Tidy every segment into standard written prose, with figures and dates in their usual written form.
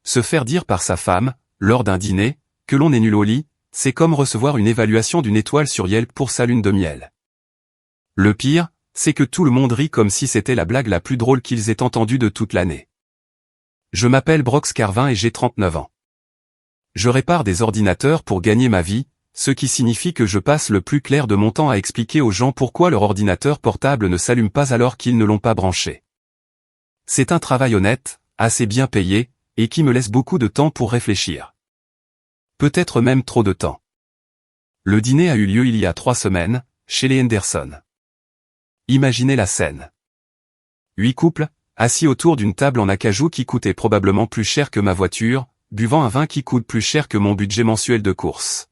se faire dire par sa femme, lors d'un dîner, que l'on est nul au lit, c'est comme recevoir une évaluation d'une étoile sur Yelp pour sa lune de miel. Le pire, c'est que tout le monde rit comme si c'était la blague la plus drôle qu'ils aient entendue de toute l'année. Je m'appelle Brox Carvin et j'ai 39 ans. Je répare des ordinateurs pour gagner ma vie, ce qui signifie que je passe le plus clair de mon temps à expliquer aux gens pourquoi leur ordinateur portable ne s'allume pas alors qu'ils ne l'ont pas branché. C'est un travail honnête, assez bien payé, et qui me laisse beaucoup de temps pour réfléchir. Peut-être même trop de temps. Le dîner a eu lieu il y a 3 semaines, chez les Henderson. Imaginez la scène. 8 couples, assis autour d'une table en acajou qui coûtait probablement plus cher que ma voiture, buvant un vin qui coûte plus cher que mon budget mensuel de course.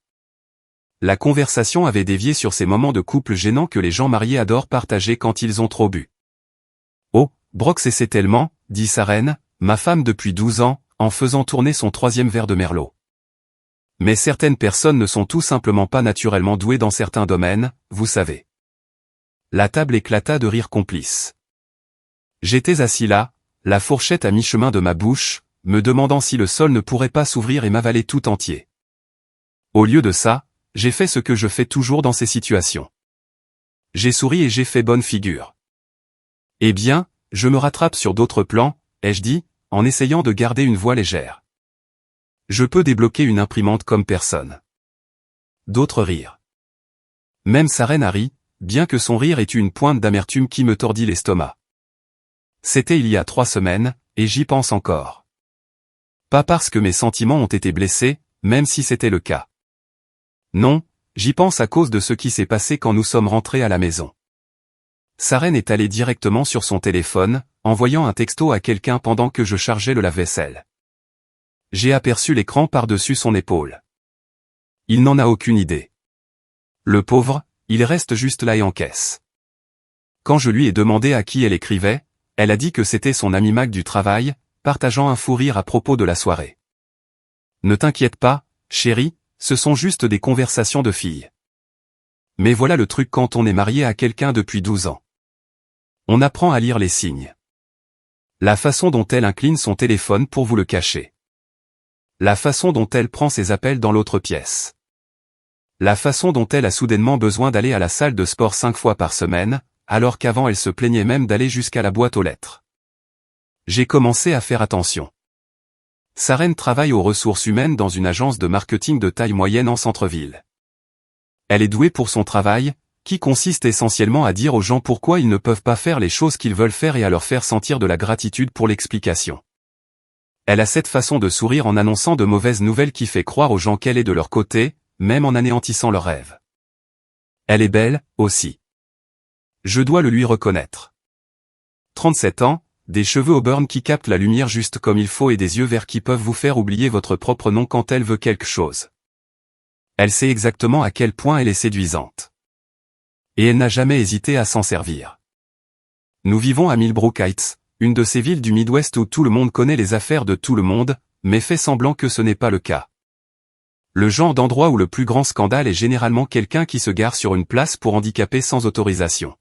La conversation avait dévié sur ces moments de couple gênants que les gens mariés adorent partager quand ils ont trop bu. Oh, Brox essaie tellement, dit Saren, ma femme depuis 12 ans, en faisant tourner son 3e verre de Merlot. Mais certaines personnes ne sont tout simplement pas naturellement douées dans certains domaines, vous savez. La table éclata de rire complice. J'étais assis là, la fourchette à mi-chemin de ma bouche, me demandant si le sol ne pourrait pas s'ouvrir et m'avaler tout entier. Au lieu de ça, j'ai fait ce que je fais toujours dans ces situations. J'ai souri et j'ai fait bonne figure. Eh bien, je me rattrape sur d'autres plans, ai-je dit, en essayant de garder une voix légère. Je peux débloquer une imprimante comme personne. D'autres rires. Même Saren a ri, bien que son rire ait eu une pointe d'amertume qui me tordit l'estomac. C'était il y a 3 semaines, et j'y pense encore. Pas parce que mes sentiments ont été blessés, même si c'était le cas. Non, j'y pense à cause de ce qui s'est passé quand nous sommes rentrés à la maison. Saren est allée directement sur son téléphone, envoyant un texto à quelqu'un pendant que je chargeais le lave-vaisselle. J'ai aperçu l'écran par-dessus son épaule. Il n'en a aucune idée. Le pauvre, il reste juste là et encaisse. Quand je lui ai demandé à qui elle écrivait, elle a dit que c'était son ami Mac du travail, partageant un fou rire à propos de la soirée. Ne t'inquiète pas, chérie, ce sont juste des conversations de filles. Mais voilà le truc quand on est marié à quelqu'un depuis 12 ans. On apprend à lire les signes. La façon dont elle incline son téléphone pour vous le cacher. La façon dont elle prend ses appels dans l'autre pièce. La façon dont elle a soudainement besoin d'aller à la salle de sport 5 fois par semaine, alors qu'avant elle se plaignait même d'aller jusqu'à la boîte aux lettres. J'ai commencé à faire attention. Saren travaille aux ressources humaines dans une agence de marketing de taille moyenne en centre-ville. Elle est douée pour son travail, qui consiste essentiellement à dire aux gens pourquoi ils ne peuvent pas faire les choses qu'ils veulent faire et à leur faire sentir de la gratitude pour l'explication. Elle a cette façon de sourire en annonçant de mauvaises nouvelles qui fait croire aux gens qu'elle est de leur côté, même en anéantissant leurs rêves. Elle est belle, aussi. Je dois le lui reconnaître. 37 ans, des cheveux auburn qui captent la lumière juste comme il faut et des yeux verts qui peuvent vous faire oublier votre propre nom quand elle veut quelque chose. Elle sait exactement à quel point elle est séduisante. Et elle n'a jamais hésité à s'en servir. Nous vivons à Millbrook Heights, une de ces villes du Midwest où tout le monde connaît les affaires de tout le monde, mais fait semblant que ce n'est pas le cas. Le genre d'endroit où le plus grand scandale est généralement quelqu'un qui se gare sur une place pour handicapés sans autorisation.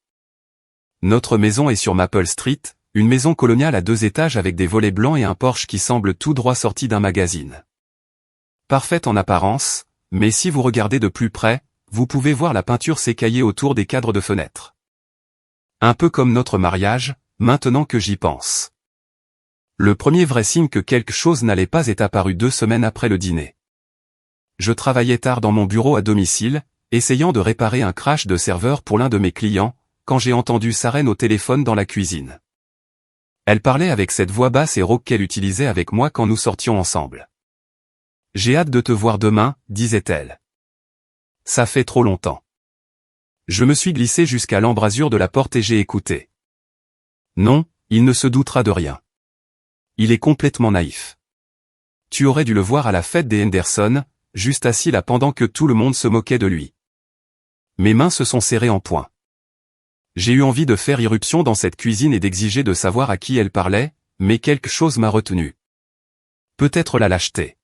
Notre maison est sur Maple Street, une maison coloniale à 2 étages avec des volets blancs et un porche qui semble tout droit sorti d'un magazine. Parfaite en apparence, mais si vous regardez de plus près, vous pouvez voir la peinture s'écailler autour des cadres de fenêtres. Un peu comme notre mariage, maintenant que j'y pense. Le premier vrai signe que quelque chose n'allait pas est apparu 2 semaines après le dîner. Je travaillais tard dans mon bureau à domicile, essayant de réparer un crash de serveur pour l'un de mes clients, quand j'ai entendu Saren au téléphone dans la cuisine. Elle parlait avec cette voix basse et rauque qu'elle utilisait avec moi quand nous sortions ensemble. « J'ai hâte de te voir demain », disait-elle. « Ça fait trop longtemps. » Je me suis glissé jusqu'à l'embrasure de la porte et j'ai écouté. Non, il ne se doutera de rien. Il est complètement naïf. Tu aurais dû le voir à la fête des Henderson, juste assis là pendant que tout le monde se moquait de lui. Mes mains se sont serrées en poing. J'ai eu envie de faire irruption dans cette cuisine et d'exiger de savoir à qui elle parlait, mais quelque chose m'a retenu. Peut-être la lâcheté.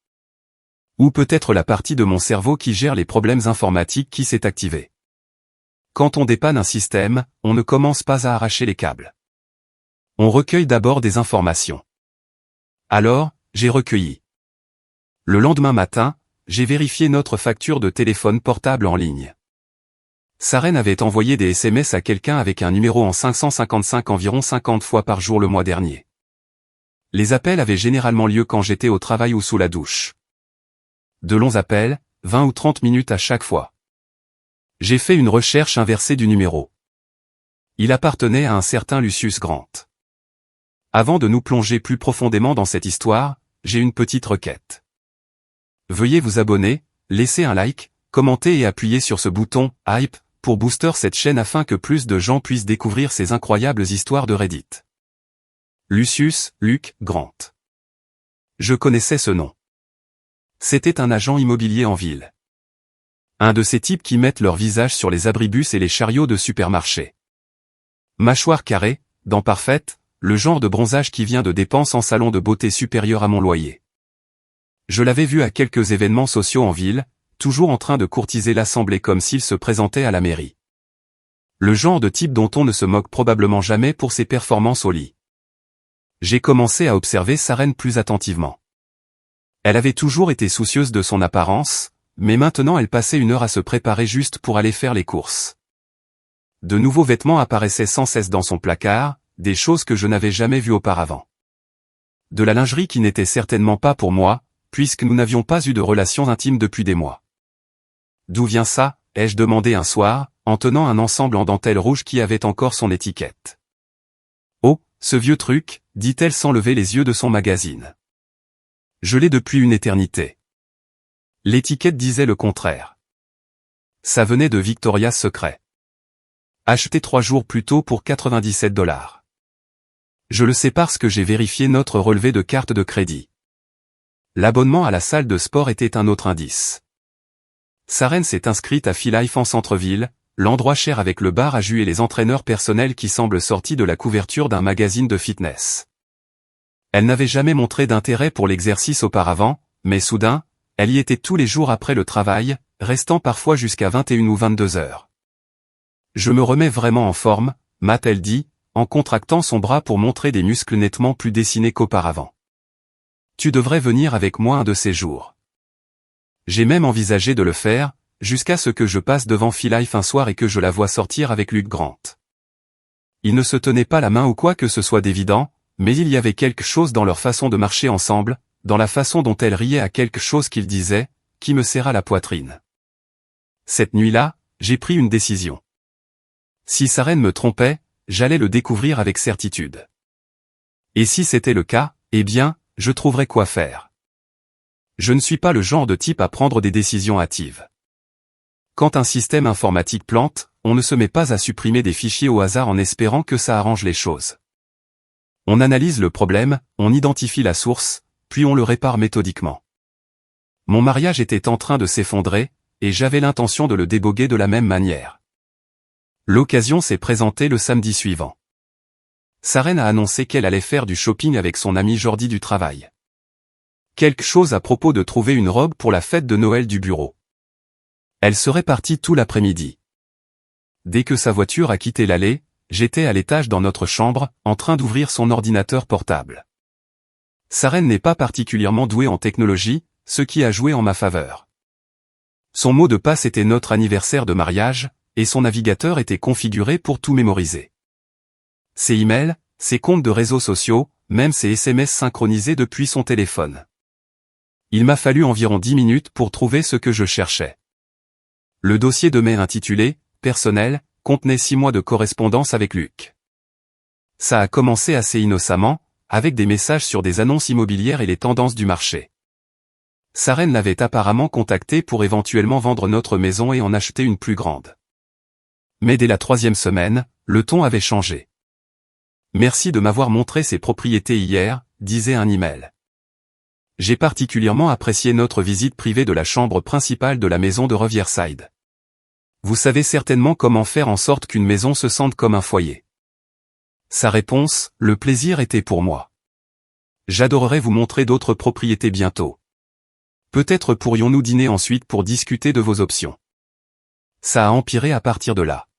Ou peut-être la partie de mon cerveau qui gère les problèmes informatiques qui s'est activée. Quand on dépanne un système, on ne commence pas à arracher les câbles. On recueille d'abord des informations. Alors, j'ai recueilli. Le lendemain matin, j'ai vérifié notre facture de téléphone portable en ligne. Saren avait envoyé des SMS à quelqu'un avec un numéro en 555 environ 50 fois par jour le mois dernier. Les appels avaient généralement lieu quand j'étais au travail ou sous la douche. De longs appels, 20 ou 30 minutes à chaque fois. J'ai fait une recherche inversée du numéro. Il appartenait à un certain Lucius Grant. Avant de nous plonger plus profondément dans cette histoire, j'ai une petite requête. Veuillez vous abonner, laisser un like, commenter et appuyer sur ce bouton « Hype » pour booster cette chaîne afin que plus de gens puissent découvrir ces incroyables histoires de Reddit. Lucius, Luc, Grant. Je connaissais ce nom. C'était un agent immobilier en ville. Un de ces types qui mettent leur visage sur les abribus et les chariots de supermarché. Mâchoire carrée, dents parfaites, le genre de bronzage qui vient de dépenses en salon de beauté supérieur à mon loyer. Je l'avais vu à quelques événements sociaux en ville, toujours en train de courtiser l'assemblée comme s'il se présentait à la mairie. Le genre de type dont on ne se moque probablement jamais pour ses performances au lit. J'ai commencé à observer Saren plus attentivement. Elle avait toujours été soucieuse de son apparence, mais maintenant elle passait une heure à se préparer juste pour aller faire les courses. De nouveaux vêtements apparaissaient sans cesse dans son placard, des choses que je n'avais jamais vues auparavant. De la lingerie qui n'était certainement pas pour moi, puisque nous n'avions pas eu de relations intimes depuis des mois. D'où vient ça, ai-je demandé un soir, en tenant un ensemble en dentelle rouge qui avait encore son étiquette. Oh, ce vieux truc, dit-elle sans lever les yeux de son magazine. Je l'ai depuis une éternité. L'étiquette disait le contraire. Ça venait de Victoria's Secret. Acheté 3 jours plus tôt pour 97 $. Je le sais parce que j'ai vérifié notre relevé de carte de crédit. L'abonnement à la salle de sport était un autre indice. Saren s'est inscrite à Filife en centre-ville, l'endroit cher avec le bar à jus et les entraîneurs personnels qui semblent sortis de la couverture d'un magazine de fitness. Elle n'avait jamais montré d'intérêt pour l'exercice auparavant, mais soudain, elle y était tous les jours après le travail, restant parfois jusqu'à 21 ou 22 heures. Je me remets vraiment en forme, m'a-t-elle dit, en contractant son bras pour montrer des muscles nettement plus dessinés qu'auparavant. Tu devrais venir avec moi un de ces jours. J'ai même envisagé de le faire, jusqu'à ce que je passe devant Filife un soir et que je la vois sortir avec Luc Grant. Ils ne se tenaient pas la main ou quoi que ce soit d'évident, mais il y avait quelque chose dans leur façon de marcher ensemble, dans la façon dont elle riait à quelque chose qu'il disait, qui me serra la poitrine. Cette nuit-là, j'ai pris une décision. Si Saren me trompait, j'allais le découvrir avec certitude. Et si c'était le cas, eh bien, je trouverais quoi faire. Je ne suis pas le genre de type à prendre des décisions hâtives. Quand un système informatique plante, on ne se met pas à supprimer des fichiers au hasard en espérant que ça arrange les choses. On analyse le problème, on identifie la source, puis on le répare méthodiquement. Mon mariage était en train de s'effondrer, et j'avais l'intention de le déboguer de la même manière. L'occasion s'est présentée le samedi suivant. Saren a annoncé qu'elle allait faire du shopping avec son ami Jordi du travail. Quelque chose à propos de trouver une robe pour la fête de Noël du bureau. Elle serait partie tout l'après-midi. Dès que sa voiture a quitté l'allée, j'étais à l'étage dans notre chambre, en train d'ouvrir son ordinateur portable. Saren n'est pas particulièrement douée en technologie, ce qui a joué en ma faveur. Son mot de passe était notre anniversaire de mariage, et son navigateur était configuré pour tout mémoriser. Ses emails, ses comptes de réseaux sociaux, même ses SMS synchronisés depuis son téléphone. Il m'a fallu environ 10 minutes pour trouver ce que je cherchais. Le dossier de mai intitulé « Personnel » contenait 6 mois de correspondance avec Luc. Ça a commencé assez innocemment, avec des messages sur des annonces immobilières et les tendances du marché. Saren l'avait apparemment contacté pour éventuellement vendre notre maison et en acheter une plus grande. Mais dès la 3e semaine, le ton avait changé. « Merci de m'avoir montré ces propriétés hier », disait un email. J'ai particulièrement apprécié notre visite privée de la chambre principale de la maison de Riverside. Vous savez certainement comment faire en sorte qu'une maison se sente comme un foyer. Sa réponse, le plaisir était pour moi. J'adorerais vous montrer d'autres propriétés bientôt. Peut-être pourrions-nous dîner ensuite pour discuter de vos options. Ça a empiré à partir de là.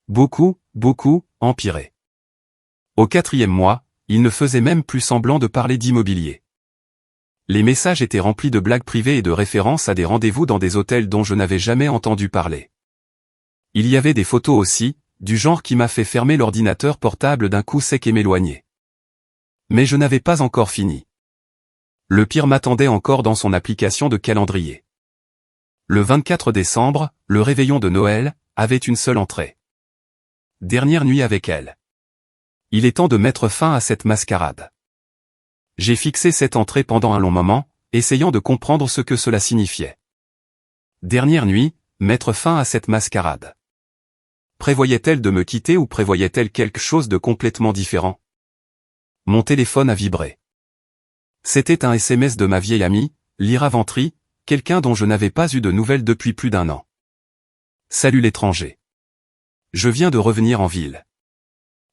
Beaucoup, empiré. Au 4e mois, il ne faisait même plus semblant de parler d'immobilier. Les messages étaient remplis de blagues privées et de références à des rendez-vous dans des hôtels dont je n'avais jamais entendu parler. Il y avait des photos aussi, du genre qui m'a fait fermer l'ordinateur portable d'un coup sec et m'éloigner. Mais je n'avais pas encore fini. Le pire m'attendait encore dans son application de calendrier. Le 24 décembre, le réveillon de Noël, avait une seule entrée. Dernière nuit avec elle. Il est temps de mettre fin à cette mascarade. J'ai fixé cette entrée pendant un long moment, essayant de comprendre ce que cela signifiait. Dernière nuit, mettre fin à cette mascarade. Prévoyait-elle de me quitter ou prévoyait-elle quelque chose de complètement différent? Mon téléphone a vibré. C'était un SMS de ma vieille amie, Lyra Ventry, quelqu'un dont je n'avais pas eu de nouvelles depuis plus d'1 an. Salut l'étranger. Je viens de revenir en ville.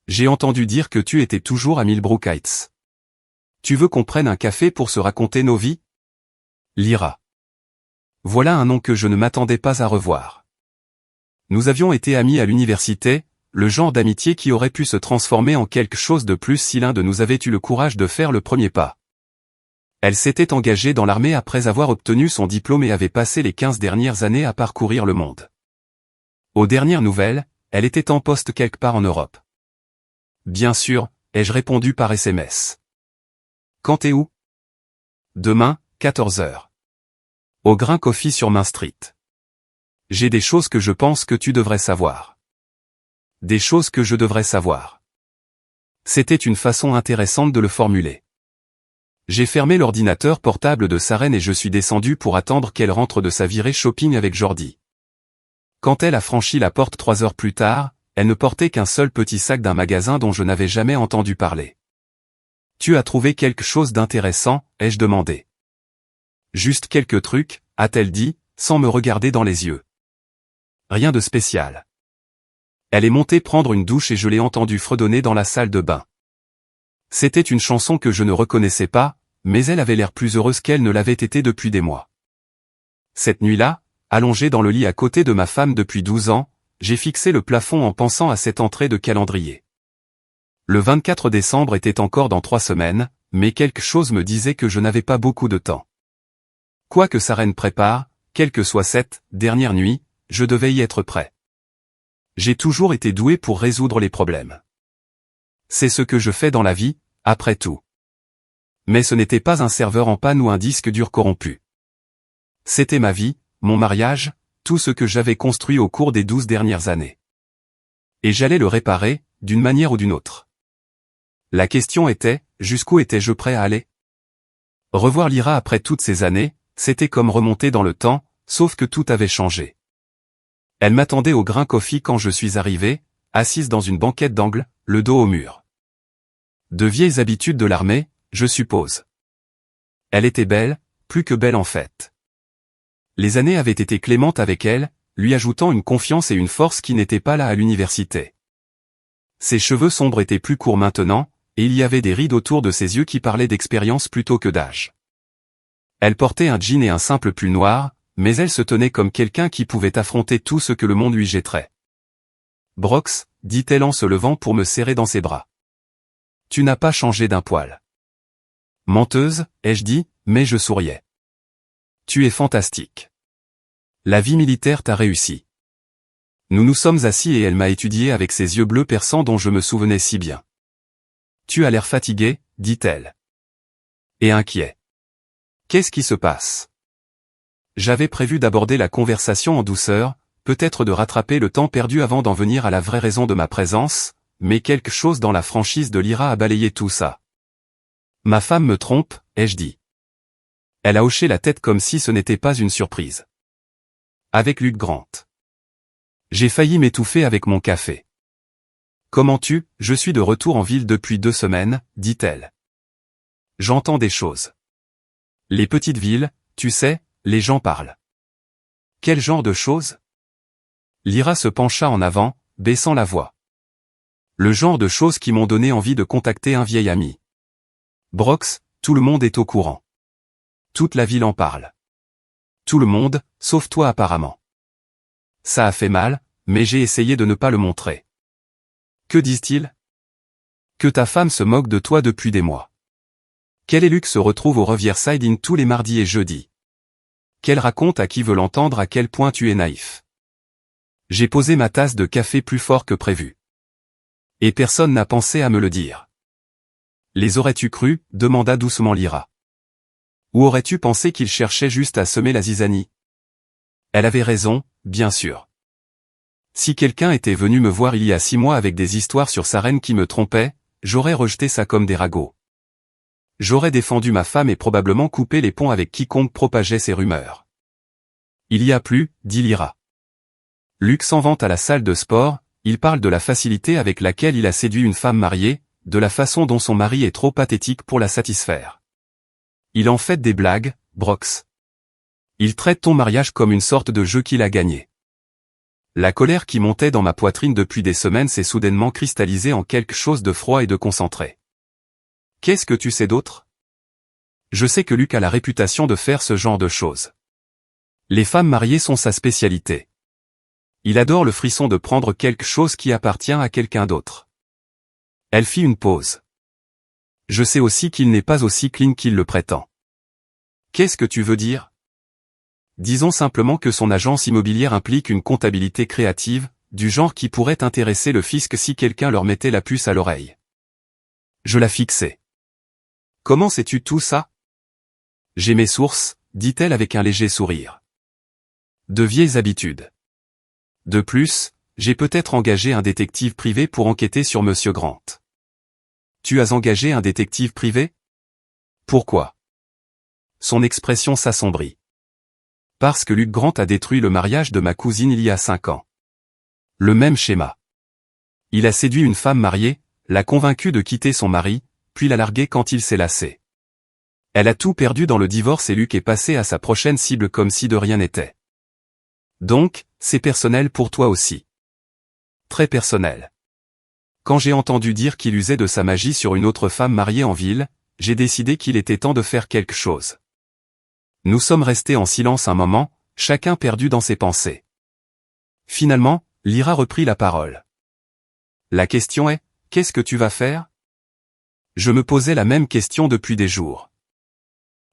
J'ai entendu dire que tu étais toujours à Millbrook Heights. Tu veux qu'on prenne un café pour se raconter nos vies? Lyra. Voilà un nom que je ne m'attendais pas à revoir. Nous avions été amis à l'université, le genre d'amitié qui aurait pu se transformer en quelque chose de plus si l'un de nous avait eu le courage de faire le premier pas. Elle s'était engagée dans l'armée après avoir obtenu son diplôme et avait passé les 15 dernières années à parcourir le monde. Aux dernières nouvelles, elle était en poste quelque part en Europe. Bien sûr, ai-je répondu par SMS. Quand et où? Demain, 14h. Au Grain Coffee sur Main Street. J'ai des choses que je pense que tu devrais savoir. Des choses que je devrais savoir. C'était une façon intéressante de le formuler. J'ai fermé l'ordinateur portable de Saren et je suis descendu pour attendre qu'elle rentre de sa virée shopping avec Jordi. Quand elle a franchi la porte 3 heures plus tard, elle ne portait qu'un seul petit sac d'un magasin dont je n'avais jamais entendu parler. Tu as trouvé quelque chose d'intéressant, ai-je demandé. Juste quelques trucs, a-t-elle dit, sans me regarder dans les yeux. Rien de spécial. Elle est montée prendre une douche et je l'ai entendue fredonner dans la salle de bain. C'était une chanson que je ne reconnaissais pas, mais elle avait l'air plus heureuse qu'elle ne l'avait été depuis des mois. Cette nuit-là, allongée dans le lit à côté de ma femme depuis 12 ans, j'ai fixé le plafond en pensant à cette entrée de calendrier. Le 24 décembre était encore dans 3 semaines, mais quelque chose me disait que je n'avais pas beaucoup de temps. Quoi que Saren prépare, quelle que soit cette dernière nuit, je devais y être prêt. J'ai toujours été doué pour résoudre les problèmes. C'est ce que je fais dans la vie, après tout. Mais ce n'était pas un serveur en panne ou un disque dur corrompu. C'était ma vie, mon mariage, tout ce que j'avais construit au cours des 12 dernières années. Et j'allais le réparer, d'une manière ou d'une autre. La question était, jusqu'où étais-je prêt à aller? Revoir Lyra après toutes ces années, c'était comme remonter dans le temps, sauf que tout avait changé. Elle m'attendait au Grain Coffee quand je suis arrivé, assise dans une banquette d'angle, le dos au mur. De vieilles habitudes de l'armée, je suppose. Elle était belle, plus que belle en fait. Les années avaient été clémentes avec elle, lui ajoutant une confiance et une force qui n'étaient pas là à l'université. Ses cheveux sombres étaient plus courts maintenant, et il y avait des rides autour de ses yeux qui parlaient d'expérience plutôt que d'âge. Elle portait un jean et un simple pull noir, mais elle se tenait comme quelqu'un qui pouvait affronter tout ce que le monde lui jetterait. Brox, dit-elle en se levant pour me serrer dans ses bras. Tu n'as pas changé d'un poil. Menteuse, ai-je dit, mais je souriais. Tu es fantastique. La vie militaire t'a réussi. Nous nous sommes assis et elle m'a étudié avec ses yeux bleus perçants dont je me souvenais si bien. Tu as l'air fatigué, dit-elle. Et inquiet. Qu'est-ce qui se passe? J'avais prévu d'aborder la conversation en douceur, peut-être de rattraper le temps perdu avant d'en venir à la vraie raison de ma présence, mais quelque chose dans la franchise de Lyra a balayé tout ça. Ma femme me trompe, ai-je dit. Elle a hoché la tête comme si ce n'était pas une surprise. Avec Luke Grant. J'ai failli m'étouffer avec mon café. Comment tu, je suis de retour en ville depuis 2 semaines, dit-elle. J'entends des choses. Les petites villes, tu sais, les gens parlent. Quel genre de choses? Lyra se pencha en avant, baissant la voix. Le genre de choses qui m'ont donné envie de contacter un vieil ami. Brox, tout le monde est au courant. Toute la ville en parle. Tout le monde, sauf toi apparemment. Ça a fait mal, mais j'ai essayé de ne pas le montrer. Que disent-ils? Que ta femme se moque de toi depuis des mois. Quel Luc se retrouve au Riverside Inn tous les mardis et jeudis. Qu'elle raconte à qui veut l'entendre à quel point tu es naïf. J'ai posé ma tasse de café plus fort que prévu. Et personne n'a pensé à me le dire. Les aurais-tu cru, demanda doucement Lyra. Ou aurais-tu pensé qu'il cherchait juste à semer la zizanie? Elle avait raison, bien sûr. Si quelqu'un était venu me voir il y a 6 mois avec des histoires sur sa reine qui me trompait, j'aurais rejeté ça comme des ragots. J'aurais défendu ma femme et probablement coupé les ponts avec quiconque propageait ces rumeurs. Il y a plus, dit Lyra. Luc s'en vante à la salle de sport, il parle de la facilité avec laquelle il a séduit une femme mariée, de la façon dont son mari est trop pathétique pour la satisfaire. Il en fait des blagues, Brox. Il traite ton mariage comme une sorte de jeu qu'il a gagné. La colère qui montait dans ma poitrine depuis des semaines s'est soudainement cristallisée en quelque chose de froid et de concentré. Qu'est-ce que tu sais d'autre? Je sais que Luc a la réputation de faire ce genre de choses. Les femmes mariées sont sa spécialité. Il adore le frisson de prendre quelque chose qui appartient à quelqu'un d'autre. Elle fit une pause. Je sais aussi qu'il n'est pas aussi clean qu'il le prétend. Qu'est-ce que tu veux dire? Disons simplement que son agence immobilière implique une comptabilité créative, du genre qui pourrait intéresser le fisc si quelqu'un leur mettait la puce à l'oreille. Je la fixai. Comment sais-tu tout ça? J'ai mes sources, dit-elle avec un léger sourire. De vieilles habitudes. De plus, j'ai peut-être engagé un détective privé pour enquêter sur Monsieur Grant. Tu as engagé un détective privé? Pourquoi? Son expression s'assombrit. Parce que Luc Grant a détruit le mariage de ma cousine il y a 5 ans. Le même schéma. Il a séduit une femme mariée, l'a convaincue de quitter son mari, puis l'a larguée quand il s'est lassé. Elle a tout perdu dans le divorce et Luc est passé à sa prochaine cible comme si de rien n'était. Donc, c'est personnel pour toi aussi. Très personnel. Quand j'ai entendu dire qu'il usait de sa magie sur une autre femme mariée en ville, j'ai décidé qu'il était temps de faire quelque chose. Nous sommes restés en silence un moment, chacun perdu dans ses pensées. Finalement, Lyra reprit la parole. La question est, qu'est-ce que tu vas faire? Je me posais la même question depuis des jours.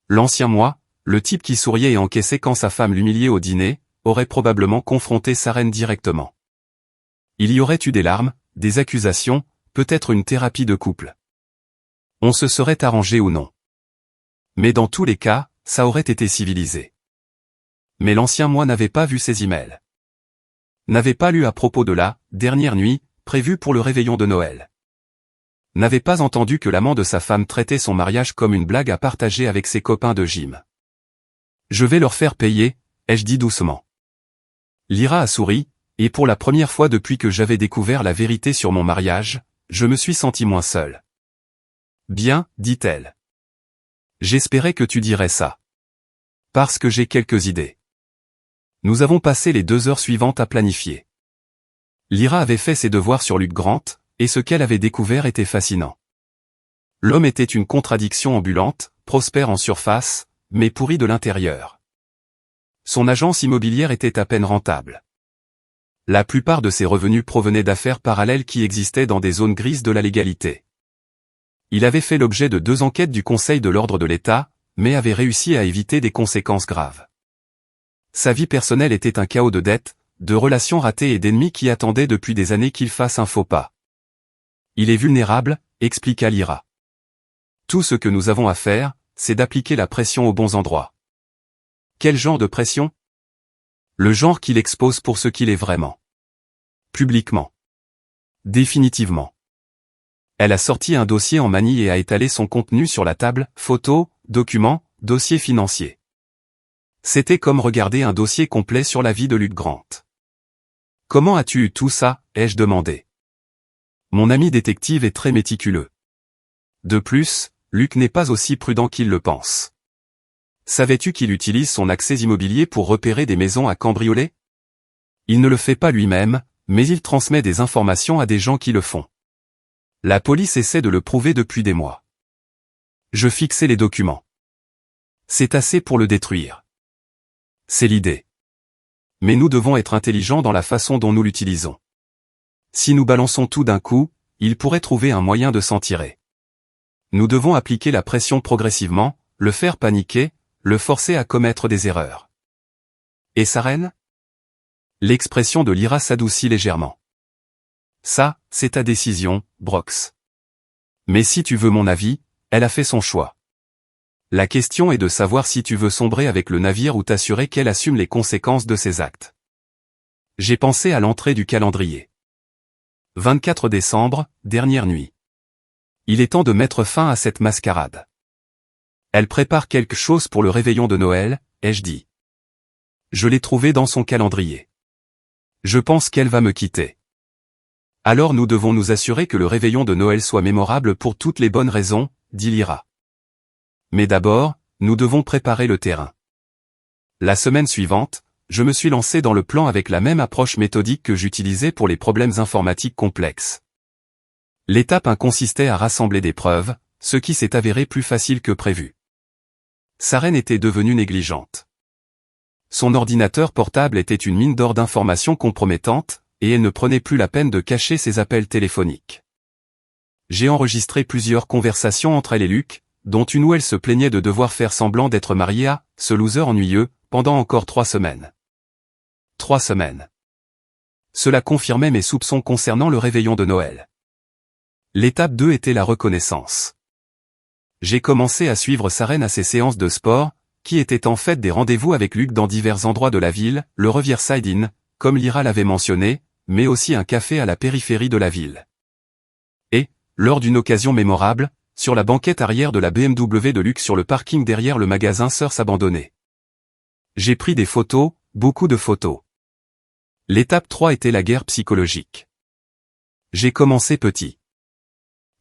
L'ancien moi, le type qui souriait et encaissait quand sa femme l'humiliait au dîner, aurait probablement confronté sa reine directement. Il y aurait eu des larmes, des accusations, peut-être une thérapie de couple. On se serait arrangé ou non. Mais dans tous les cas, ça aurait été civilisé. Mais l'ancien moi n'avait pas vu ces emails. N'avait pas lu à propos de la dernière nuit, prévue pour le réveillon de Noël. N'avait pas entendu que l'amant de sa femme traitait son mariage comme une blague à partager avec ses copains de gym. Je vais leur faire payer, ai-je dit doucement. Lyra a souri, et pour la première fois depuis que j'avais découvert la vérité sur mon mariage, je me suis senti moins seul. Bien, dit-elle. J'espérais que tu dirais ça. Parce que j'ai quelques idées. Nous avons passé les 2 heures suivantes à planifier. Lyra avait fait ses devoirs sur Luc Grant, et ce qu'elle avait découvert était fascinant. L'homme était une contradiction ambulante, prospère en surface, mais pourri de l'intérieur. Son agence immobilière était à peine rentable. La plupart de ses revenus provenaient d'affaires parallèles qui existaient dans des zones grises de la légalité. Il avait fait l'objet de 2 enquêtes du Conseil de l'ordre de l'État, mais avait réussi à éviter des conséquences graves. Sa vie personnelle était un chaos de dettes, de relations ratées et d'ennemis qui attendaient depuis des années qu'il fasse un faux pas. Il est vulnérable, expliqua Lyra. Tout ce que nous avons à faire, c'est d'appliquer la pression aux bons endroits. Quel genre de pression? Le genre qui l'expose pour ce qu'il est vraiment. Publiquement. Définitivement. Elle a sorti un dossier en manie et a étalé son contenu sur la table, photos, documents, dossiers financiers. C'était comme regarder un dossier complet sur la vie de Luc Grant. Comment as-tu eu tout ça, ai-je demandé. Mon ami détective est très méticuleux. De plus, Luc n'est pas aussi prudent qu'il le pense. Savais-tu qu'il utilise son accès immobilier pour repérer des maisons à cambrioler? Il ne le fait pas lui-même, mais il transmet des informations à des gens qui le font. La police essaie de le prouver depuis des mois. Je fixais les documents. C'est assez pour le détruire. C'est l'idée. Mais nous devons être intelligents dans la façon dont nous l'utilisons. Si nous balançons tout d'un coup, il pourrait trouver un moyen de s'en tirer. Nous devons appliquer la pression progressivement, le faire paniquer, le forcer à commettre des erreurs. Et Saren? L'expression de Lyra s'adoucit légèrement. Ça, c'est ta décision, Brox. Mais si tu veux mon avis, elle a fait son choix. La question est de savoir si tu veux sombrer avec le navire ou t'assurer qu'elle assume les conséquences de ses actes. J'ai pensé à l'entrée du calendrier. 24 décembre, dernière nuit. Il est temps de mettre fin à cette mascarade. Elle prépare quelque chose pour le réveillon de Noël, ai-je dit. Je l'ai trouvé dans son calendrier. Je pense qu'elle va me quitter. Alors nous devons nous assurer que le réveillon de Noël soit mémorable pour toutes les bonnes raisons, dit Lyra. Mais d'abord, nous devons préparer le terrain. La semaine suivante, je me suis lancé dans le plan avec la même approche méthodique que j'utilisais pour les problèmes informatiques complexes. L'étape 1 consistait à rassembler des preuves, ce qui s'est avéré plus facile que prévu. Saren était devenue négligente. Son ordinateur portable était une mine d'or d'informations compromettantes, et elle ne prenait plus la peine de cacher ses appels téléphoniques. J'ai enregistré plusieurs conversations entre elle et Luc, dont une où elle se plaignait de devoir faire semblant d'être mariée à ce loser ennuyeux, pendant encore 3 semaines. 3 semaines. Cela confirmait mes soupçons concernant le réveillon de Noël. L'étape 2 était la reconnaissance. J'ai commencé à suivre Saren à ses séances de sport, qui étaient en fait des rendez-vous avec Luc dans divers endroits de la ville, le Riverside Inn, comme Lyra l'avait mentionné, mais aussi un café à la périphérie de la ville. Et, lors d'une occasion mémorable, sur la banquette arrière de la BMW de Luc sur le parking derrière le magasin Sears abandonné. J'ai pris des photos, beaucoup de photos. L'étape 3 était la guerre psychologique. J'ai commencé petit.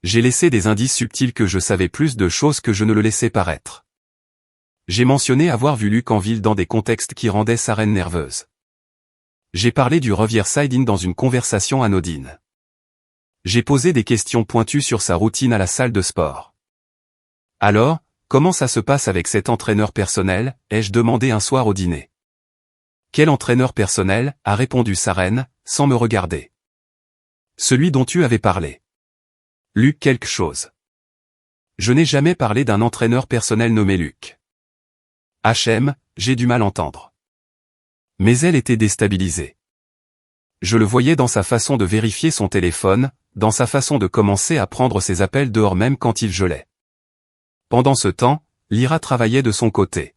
J'ai laissé des indices subtils que je savais plus de choses que je ne le laissais paraître. J'ai mentionné avoir vu Luc en ville dans des contextes qui rendaient Saren nerveuse. J'ai parlé du Riverside Inn dans une conversation anodine. J'ai posé des questions pointues sur sa routine à la salle de sport. Alors, comment ça se passe avec cet entraîneur personnel, ai-je demandé un soir au dîner. Quel entraîneur personnel, a répondu Saren, sans me regarder. Celui dont tu avais parlé. Luc quelque chose. Je n'ai jamais parlé d'un entraîneur personnel nommé Luc. HM, j'ai du mal à entendre. Mais elle était déstabilisée. Je le voyais dans sa façon de vérifier son téléphone, dans sa façon de commencer à prendre ses appels dehors même quand il gelait. Pendant ce temps, Lyra travaillait de son côté.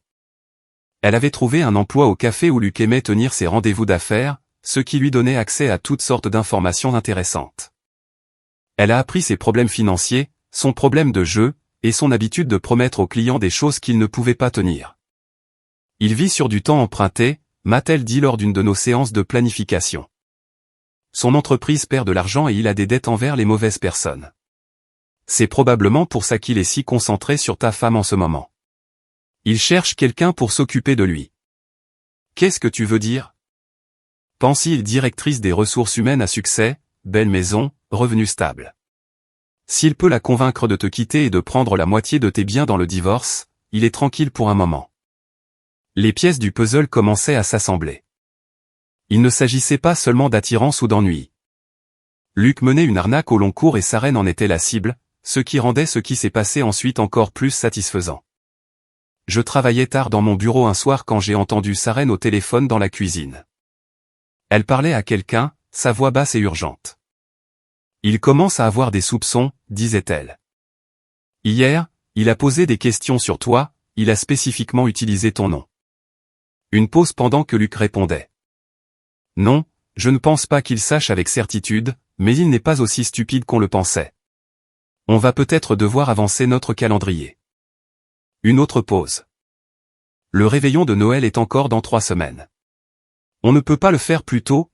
Elle avait trouvé un emploi au café où Luc aimait tenir ses rendez-vous d'affaires, ce qui lui donnait accès à toutes sortes d'informations intéressantes. Elle a appris ses problèmes financiers, son problème de jeu, et son habitude de promettre aux clients des choses qu'il ne pouvait pas tenir. Il vit sur du temps emprunté, m'a-t-elle dit lors d'une de nos séances de planification. Son entreprise perd de l'argent et il a des dettes envers les mauvaises personnes. C'est probablement pour ça qu'il est si concentré sur ta femme en ce moment. Il cherche quelqu'un pour s'occuper de lui. Qu'est-ce que tu veux dire? Pense-t-il directrice des ressources humaines à succès, belle maison, revenus stables. S'il peut la convaincre de te quitter et de prendre la moitié de tes biens dans le divorce, il est tranquille pour un moment. Les pièces du puzzle commençaient à s'assembler. Il ne s'agissait pas seulement d'attirance ou d'ennui. Luc menait une arnaque au long cours et Saren en était la cible, ce qui rendait ce qui s'est passé ensuite encore plus satisfaisant. Je travaillais tard dans mon bureau un soir quand j'ai entendu Saren au téléphone dans la cuisine. Elle parlait à quelqu'un, sa voix basse et urgente. Il commence à avoir des soupçons, disait-elle. Hier, il a posé des questions sur toi, il a spécifiquement utilisé ton nom. Une pause pendant que Luc répondait. Non, je ne pense pas qu'il sache avec certitude, mais il n'est pas aussi stupide qu'on le pensait. On va peut-être devoir avancer notre calendrier. Une autre pause. Le réveillon de Noël est encore dans 3 semaines. On ne peut pas le faire plus tôt?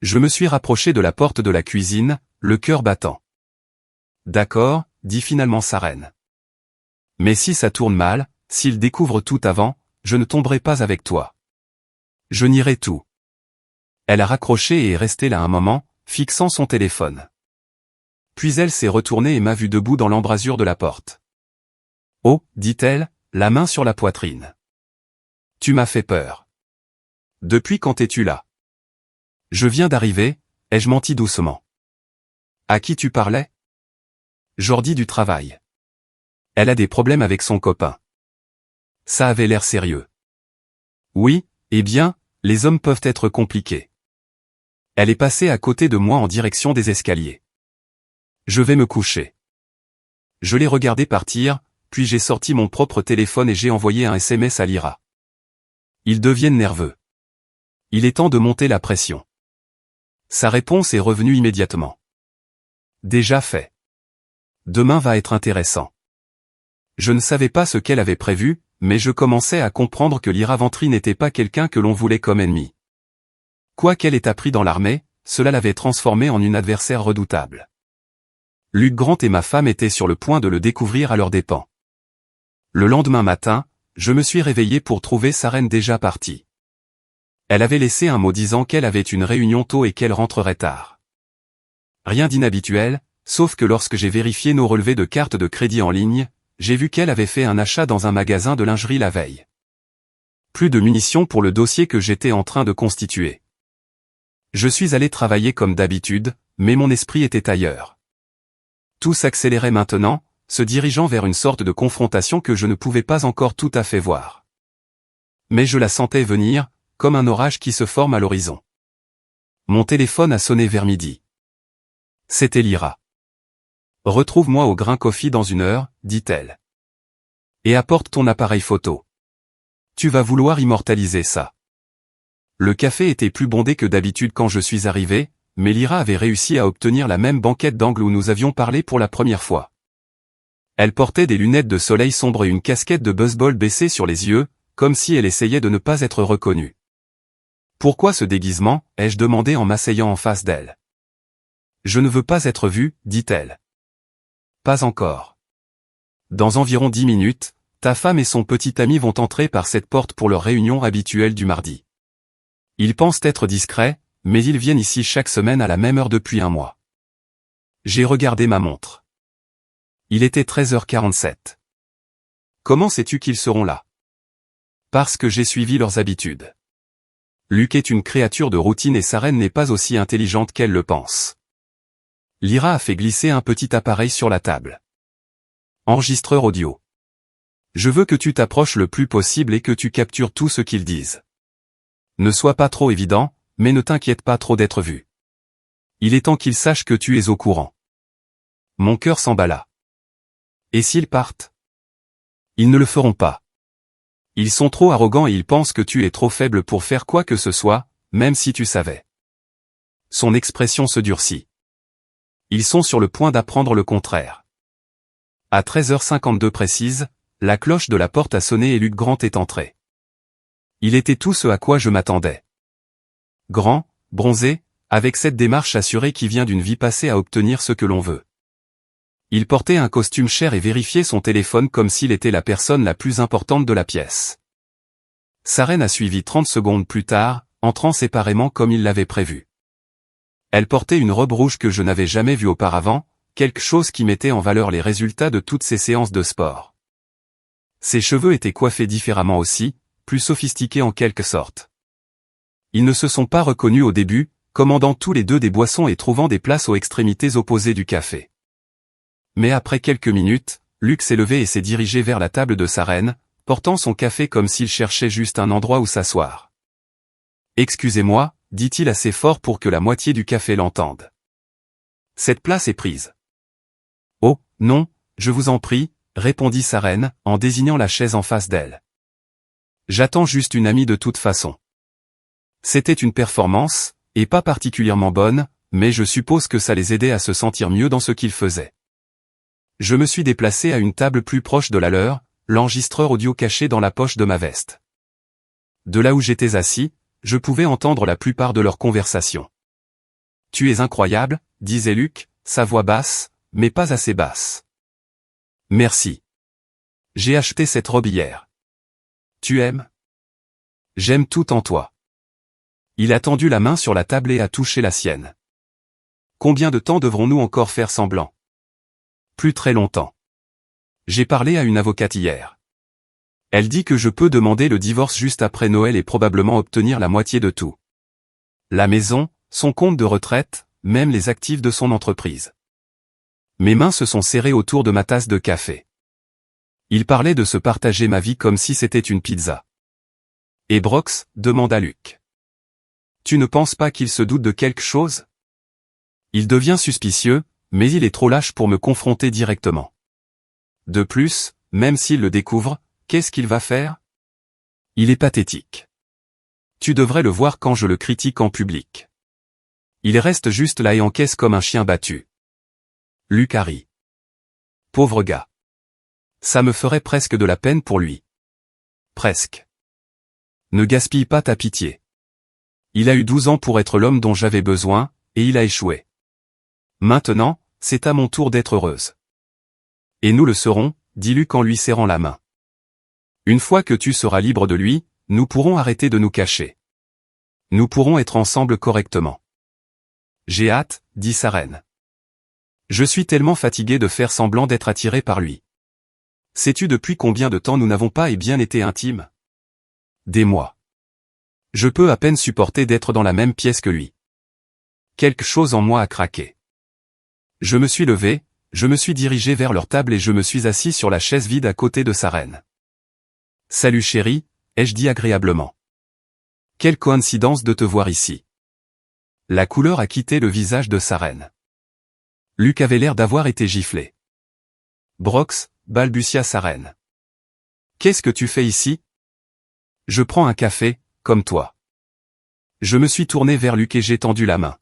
Je me suis rapproché de la porte de la cuisine, le cœur battant. D'accord, dit finalement Saren. Mais si ça tourne mal, s'il découvre tout avant, je ne tomberai pas avec toi. Je nierai tout. Elle a raccroché et est restée là un moment, fixant son téléphone. Puis elle s'est retournée et m'a vu debout dans l'embrasure de la porte. Oh, dit-elle, la main sur la poitrine. Tu m'as fait peur. Depuis quand es-tu là? Je viens d'arriver, ai-je menti doucement. À qui tu parlais? Jordi du travail. Elle a des problèmes avec son copain. Ça avait l'air sérieux. Oui, eh bien, les hommes peuvent être compliqués. Elle est passée à côté de moi en direction des escaliers. Je vais me coucher. Je l'ai regardé partir, puis j'ai sorti mon propre téléphone et j'ai envoyé un SMS à Lyra. Ils deviennent nerveux. Il est temps de monter la pression. Sa réponse est revenue immédiatement. Déjà fait. Demain va être intéressant. Je ne savais pas ce qu'elle avait prévu, mais je commençais à comprendre que Lyra Ventry n'était pas quelqu'un que l'on voulait comme ennemi. Quoi qu'elle ait appris dans l'armée, cela l'avait transformée en une adversaire redoutable. Luc Grant et ma femme étaient sur le point de le découvrir à leurs dépens. Le lendemain matin, je me suis réveillé pour trouver Sarène déjà partie. Elle avait laissé un mot disant qu'elle avait une réunion tôt et qu'elle rentrerait tard. Rien d'inhabituel, sauf que lorsque j'ai vérifié nos relevés de carte de crédit en ligne, j'ai vu qu'elle avait fait un achat dans un magasin de lingerie la veille. Plus de munitions pour le dossier que j'étais en train de constituer. Je suis allé travailler comme d'habitude, mais mon esprit était ailleurs. Tout s'accélérait maintenant, se dirigeant vers une sorte de confrontation que je ne pouvais pas encore tout à fait voir. Mais je la sentais venir, comme un orage qui se forme à l'horizon. Mon téléphone a sonné vers midi. C'était Lyra. « Retrouve-moi au Grain Coffee dans 1 heure, dit-elle. Et apporte ton appareil photo. Tu vas vouloir immortaliser ça. » Le café était plus bondé que d'habitude quand je suis arrivé, mais Lyra avait réussi à obtenir la même banquette d'angle où nous avions parlé pour la première fois. Elle portait des lunettes de soleil sombre et une casquette de baseball baissée sur les yeux, comme si elle essayait de ne pas être reconnue. « Pourquoi ce déguisement ?» ai-je demandé en m'asseyant en face d'elle. « Je ne veux pas être vue, dit-elle. Pas encore. Dans environ 10 minutes, ta femme et son petit ami vont entrer par cette porte pour leur réunion habituelle du mardi. Ils pensent être discrets, mais ils viennent ici chaque semaine à la même heure depuis 1 mois. J'ai regardé ma montre. Il était 13h47. Comment sais-tu qu'ils seront là? Parce que j'ai suivi leurs habitudes. Luc est une créature de routine et Sarène n'est pas aussi intelligente qu'elle le pense. Lyra a fait glisser un petit appareil sur la table. Enregistreur audio. Je veux que tu t'approches le plus possible et que tu captures tout ce qu'ils disent. Ne sois pas trop évident, mais ne t'inquiète pas trop d'être vu. Il est temps qu'ils sachent que tu es au courant. Mon cœur s'emballa. Et s'ils partent? Ils ne le feront pas. Ils sont trop arrogants et ils pensent que tu es trop faible pour faire quoi que ce soit, même si tu savais. Son expression se durcit. Ils sont sur le point d'apprendre le contraire. À 13h52 précise, la cloche de la porte a sonné et Luc Grant est entré. Il était tout ce à quoi je m'attendais. Grand, bronzé, avec cette démarche assurée qui vient d'une vie passée à obtenir ce que l'on veut. Il portait un costume cher et vérifiait son téléphone comme s'il était la personne la plus importante de la pièce. Sarène a suivi 30 secondes plus tard, entrant séparément comme il l'avait prévu. Elle portait une robe rouge que je n'avais jamais vue auparavant, quelque chose qui mettait en valeur les résultats de toutes ses séances de sport. Ses cheveux étaient coiffés différemment aussi, plus sophistiqués en quelque sorte. Ils ne se sont pas reconnus au début, commandant tous les deux des boissons et trouvant des places aux extrémités opposées du café. Mais après quelques minutes, Luc s'est levé et s'est dirigé vers la table de Sarène, portant son café comme s'il cherchait juste un endroit où s'asseoir. « Excusez-moi », dit-il assez fort pour que la moitié du café l'entende. « Cette place est prise. »« Oh, non, je vous en prie », répondit Sarène, en désignant la chaise en face d'elle. « J'attends juste une amie de toute façon. » C'était une performance, et pas particulièrement bonne, mais je suppose que ça les aidait à se sentir mieux dans ce qu'ils faisaient. Je me suis déplacé à une table plus proche de la leur, l'enregistreur audio caché dans la poche de ma veste. De là où j'étais assis, je pouvais entendre la plupart de leurs conversations. « Tu es incroyable », disait Luc, sa voix basse, mais pas assez basse. « Merci. J'ai acheté cette robe hier. Tu aimes ? J'aime tout en toi. » Il a tendu la main sur la table et a touché la sienne. « Combien de temps devrons-nous encore faire semblant ? » Plus très longtemps. J'ai parlé à une avocate hier. Elle dit que je peux demander le divorce juste après Noël et probablement obtenir la moitié de tout. La maison, son compte de retraite, même les actifs de son entreprise. Mes mains se sont serrées autour de ma tasse de café. Il parlait de se partager ma vie comme si c'était une pizza. Et Brox, demanda Luke. Tu ne penses pas qu'il se doute de quelque chose? Il devient suspicieux, mais il est trop lâche pour me confronter directement. De plus, même s'il le découvre, qu'est-ce qu'il va faire? Il est pathétique. Tu devrais le voir quand je le critique en public. Il reste juste là et encaisse comme un chien battu. Luke a ri. Pauvre gars. Ça me ferait presque de la peine pour lui. Presque. Ne gaspille pas ta pitié. Il a eu 12 ans pour être l'homme dont j'avais besoin, et il a échoué. Maintenant, c'est à mon tour d'être heureuse. Et nous le serons, dit Luke en lui serrant la main. Une fois que tu seras libre de lui, nous pourrons arrêter de nous cacher. Nous pourrons être ensemble correctement. J'ai hâte, dit Saren. Je suis tellement fatigué de faire semblant d'être attiré par lui. Sais-tu depuis combien de temps nous n'avons pas et bien été intimes? Des mois. Je peux à peine supporter d'être dans la même pièce que lui. Quelque chose en moi a craqué. Je me suis levé, je me suis dirigé vers leur table et je me suis assis sur la chaise vide à côté de Saren. Salut chérie, ai-je dit agréablement. Quelle coïncidence de te voir ici. La couleur a quitté le visage de Saren. Luke avait l'air d'avoir été giflé. Brox, balbutia Saren. Qu'est-ce que tu fais ici? Je prends un café, comme toi. Je me suis tourné vers Luke et j'ai tendu la main.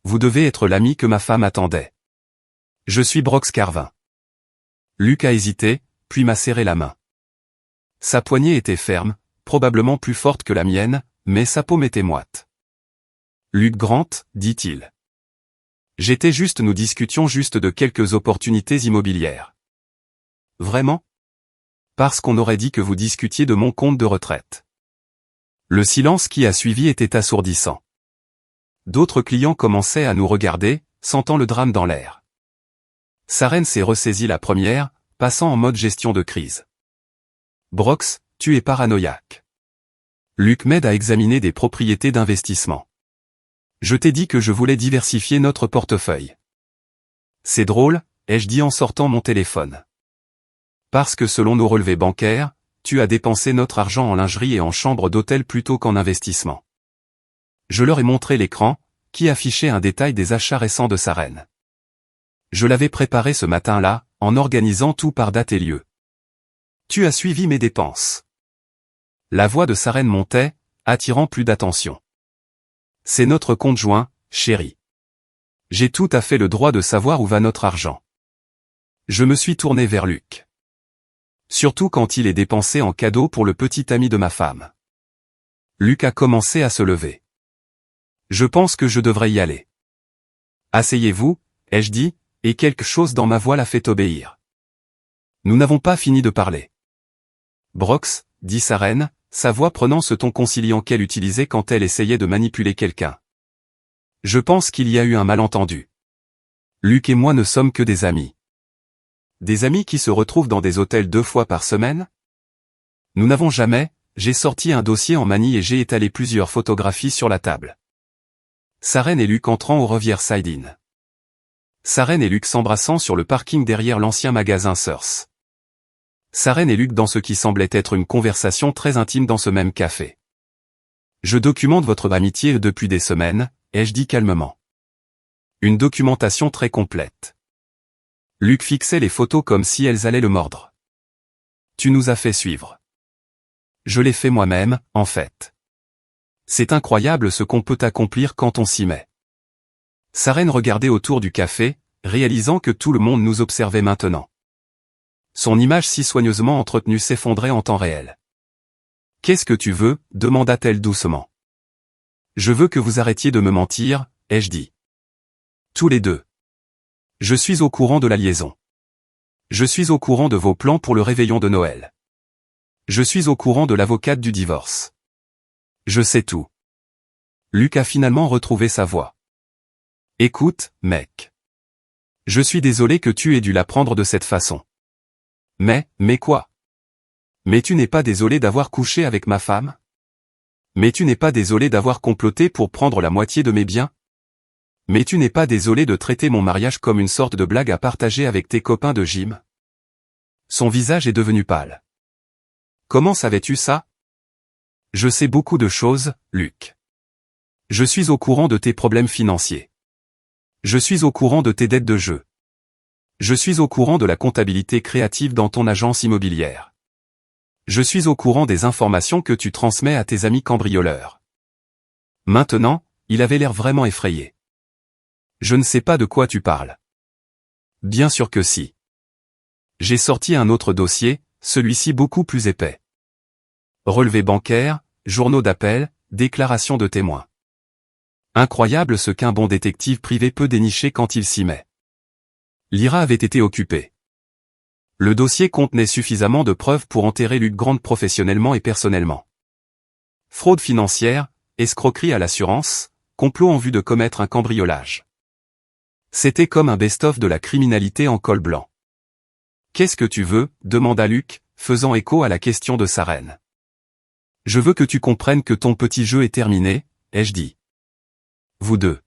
Vous devez être l'ami que ma femme attendait. Je suis Brox Carvin. Luke a hésité, puis m'a serré la main. Sa poignée était ferme, probablement plus forte que la mienne, mais sa paume était moite. Luke Grant, dit-il. Nous discutions juste de quelques opportunités immobilières. Vraiment? Parce qu'on aurait dit que vous discutiez de mon compte de retraite. Le silence qui a suivi était assourdissant. D'autres clients commençaient à nous regarder, sentant le drame dans l'air. Saren s'est ressaisie la première, passant en mode gestion de crise. Brox, tu es paranoïaque. Luke m'aide à examiner des propriétés d'investissement. Je t'ai dit que je voulais diversifier notre portefeuille. C'est drôle, ai-je dit en sortant mon téléphone. Parce que selon nos relevés bancaires, tu as dépensé notre argent en lingerie et en chambre d'hôtel plutôt qu'en investissement. Je leur ai montré l'écran, qui affichait un détail des achats récents de Saren. Je l'avais préparé ce matin-là, en organisant tout par date et lieu. Tu as suivi mes dépenses. La voix de Saren montait, attirant plus d'attention. C'est notre compte joint, chérie. J'ai tout à fait le droit de savoir où va notre argent. Je me suis tourné vers Luke. Surtout quand il est dépensé en cadeau pour le petit ami de ma femme. Luke a commencé à se lever. Je pense que je devrais y aller. Asseyez-vous, ai-je dit, et quelque chose dans ma voix l'a fait obéir. Nous n'avons pas fini de parler. Brox, dit Saren, sa voix prenant ce ton conciliant qu'elle utilisait quand elle essayait de manipuler quelqu'un. Je pense qu'il y a eu un malentendu. Luke et moi ne sommes que des amis. Des amis qui se retrouvent dans des hôtels 2 fois par semaine? Nous n'avons jamais, j'ai sorti un dossier en manie et j'ai étalé plusieurs photographies sur la table. Saren et Luke entrant au Riverside Inn. Saren et Luke s'embrassant sur le parking derrière l'ancien magasin Sears. Saren et Luke dans ce qui semblait être une conversation très intime dans ce même café. Je documente votre amitié depuis des semaines, ai-je dit calmement. Une documentation très complète. Luke fixait les photos comme si elles allaient le mordre. Tu nous as fait suivre. Je l'ai fait moi-même, en fait. C'est incroyable ce qu'on peut accomplir quand on s'y met. Saren regardait autour du café, réalisant que tout le monde nous observait maintenant. Son image si soigneusement entretenue s'effondrait en temps réel. « Qu'est-ce que tu veux ?» demanda-t-elle doucement. « Je veux que vous arrêtiez de me mentir, ai-je dit. Tous les deux. Je suis au courant de la liaison. Je suis au courant de vos plans pour le réveillon de Noël. Je suis au courant de l'avocate du divorce. Je sais tout. » Luke a finalement retrouvé sa voix. « Écoute, mec. Je suis désolé que tu aies dû l'apprendre de cette façon. Mais quoi? Mais tu n'es pas désolé d'avoir couché avec ma femme? Mais tu n'es pas désolé d'avoir comploté pour prendre la moitié de mes biens? Mais tu n'es pas désolé de traiter mon mariage comme une sorte de blague à partager avec tes copains de gym? Son visage est devenu pâle. Comment savais-tu ça? Je sais beaucoup de choses, Luc. Je suis au courant de tes problèmes financiers. Je suis au courant de tes dettes de jeu. Je suis au courant de la comptabilité créative dans ton agence immobilière. Je suis au courant des informations que tu transmets à tes amis cambrioleurs. Maintenant, il avait l'air vraiment effrayé. Je ne sais pas de quoi tu parles. Bien sûr que si. J'ai sorti un autre dossier, celui-ci beaucoup plus épais. Relevés bancaires, journaux d'appel, déclarations de témoins. Incroyable ce qu'un bon détective privé peut dénicher quand il s'y met. Lyra avait été occupée. Le dossier contenait suffisamment de preuves pour enterrer Luc Grande professionnellement et personnellement. Fraude financière, escroquerie à l'assurance, complot en vue de commettre un cambriolage. C'était comme un best-of de la criminalité en col blanc. Qu'est-ce que tu veux? Demanda Luc, faisant écho à la question de sa reine. Je veux que tu comprennes que ton petit jeu est terminé, ai-je dit. Vous deux.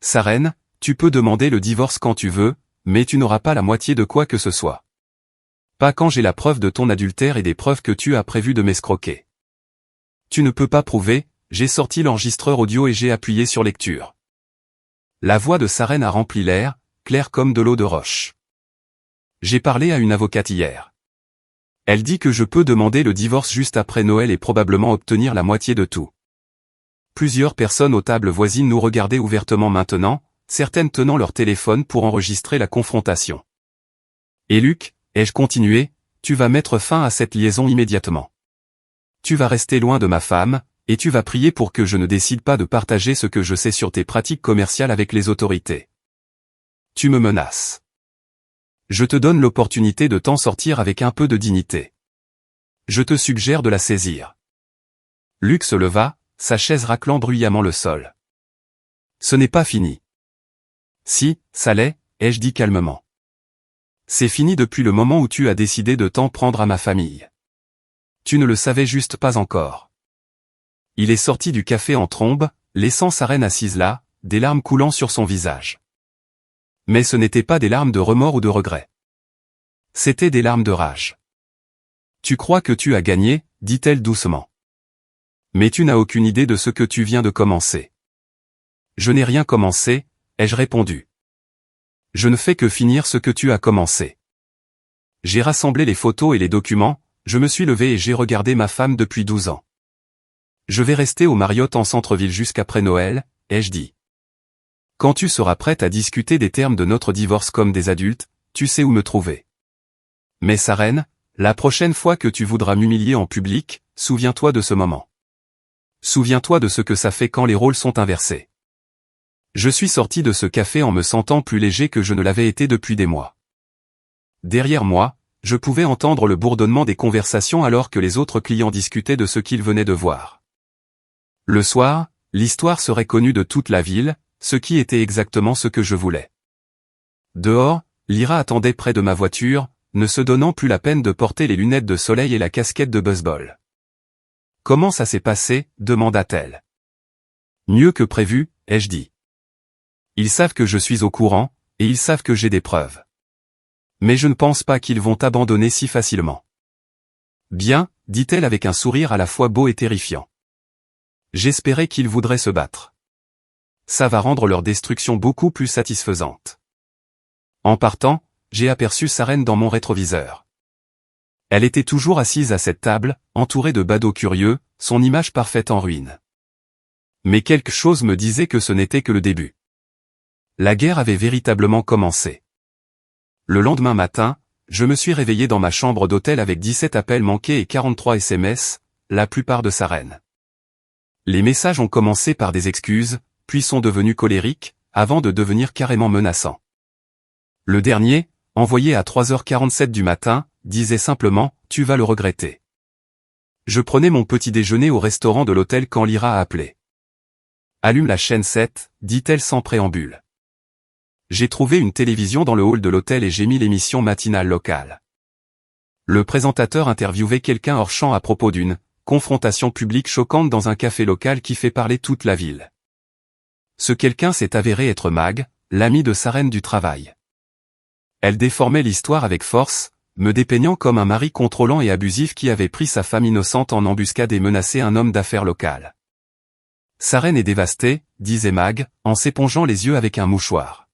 Sarène, tu peux demander le divorce quand tu veux, mais tu n'auras pas la moitié de quoi que ce soit. Pas quand j'ai la preuve de ton adultère et des preuves que tu as prévu de m'escroquer. Tu ne peux pas prouver, j'ai sorti l'enregistreur audio et j'ai appuyé sur lecture. La voix de Sarène a rempli l'air, claire comme de l'eau de roche. J'ai parlé à une avocate hier. Elle dit que je peux demander le divorce juste après Noël et probablement obtenir la moitié de tout. Plusieurs personnes aux tables voisines nous regardaient ouvertement maintenant, certaines tenant leur téléphone pour enregistrer la confrontation. Et Luc, ai-je continué, tu vas mettre fin à cette liaison immédiatement. Tu vas rester loin de ma femme, et tu vas prier pour que je ne décide pas de partager ce que je sais sur tes pratiques commerciales avec les autorités. Tu me menaces. Je te donne l'opportunité de t'en sortir avec un peu de dignité. Je te suggère de la saisir. Luc se leva, sa chaise raclant bruyamment le sol. Ce n'est pas fini. Si, ça l'est, ai-je dit calmement. C'est fini depuis le moment où tu as décidé de t'en prendre à ma famille. Tu ne le savais juste pas encore. Il est sorti du café en trombe, laissant sa reine assise là, des larmes coulant sur son visage. Mais ce n'étaient pas des larmes de remords ou de regret. C'étaient des larmes de rage. Tu crois que tu as gagné, dit-elle doucement. Mais tu n'as aucune idée de ce que tu viens de commencer. Je n'ai rien commencé, ai-je répondu. Je ne fais que finir ce que tu as commencé. J'ai rassemblé les photos et les documents, je me suis levé et j'ai regardé ma femme depuis 12 ans. Je vais rester au Marriott en centre-ville jusqu'après Noël, ai-je dit. Quand tu seras prête à discuter des termes de notre divorce comme des adultes, tu sais où me trouver. Mais Sarène, la prochaine fois que tu voudras m'humilier en public, souviens-toi de ce moment. Souviens-toi de ce que ça fait quand les rôles sont inversés. Je suis sorti de ce café en me sentant plus léger que je ne l'avais été depuis des mois. Derrière moi, je pouvais entendre le bourdonnement des conversations alors que les autres clients discutaient de ce qu'ils venaient de voir. Le soir, l'histoire serait connue de toute la ville, ce qui était exactement ce que je voulais. Dehors, Lyra attendait près de ma voiture, ne se donnant plus la peine de porter les lunettes de soleil et la casquette de baseball. « Comment ça s'est passé ?» demanda-t-elle. « Mieux que prévu, ai-je dit. Ils savent que je suis au courant, et ils savent que j'ai des preuves. Mais je ne pense pas qu'ils vont t'abandonner si facilement. »« Bien, » dit-elle avec un sourire à la fois beau et terrifiant. « J'espérais qu'ils voudraient se battre. Ça va rendre leur destruction beaucoup plus satisfaisante. » En partant, j'ai aperçu Sarène dans mon rétroviseur. Elle était toujours assise à cette table, entourée de badauds curieux, son image parfaite en ruine. Mais quelque chose me disait que ce n'était que le début. La guerre avait véritablement commencé. Le lendemain matin, je me suis réveillé dans ma chambre d'hôtel avec 17 appels manqués et 43 SMS, la plupart de Sarène. Les messages ont commencé par des excuses, puis sont devenus colériques, avant de devenir carrément menaçants. Le dernier, envoyé à 3h47 du matin, disait simplement « Tu vas le regretter ». Je prenais mon petit déjeuner au restaurant de l'hôtel quand Lyra a appelé. « Allume la chaîne 7, dit-elle sans préambule. J'ai trouvé une télévision dans le hall de l'hôtel et j'ai mis l'émission matinale locale. Le présentateur interviewait quelqu'un hors champ à propos d'une confrontation publique choquante dans un café local qui fait parler toute la ville. Ce quelqu'un s'est avéré être Mag, l'ami de Sarène du travail. Elle déformait l'histoire avec force, me dépeignant comme un mari contrôlant et abusif qui avait pris sa femme innocente en embuscade et menacé un homme d'affaires local. Saren est dévastée, disait Mag, en s'épongeant les yeux avec un mouchoir.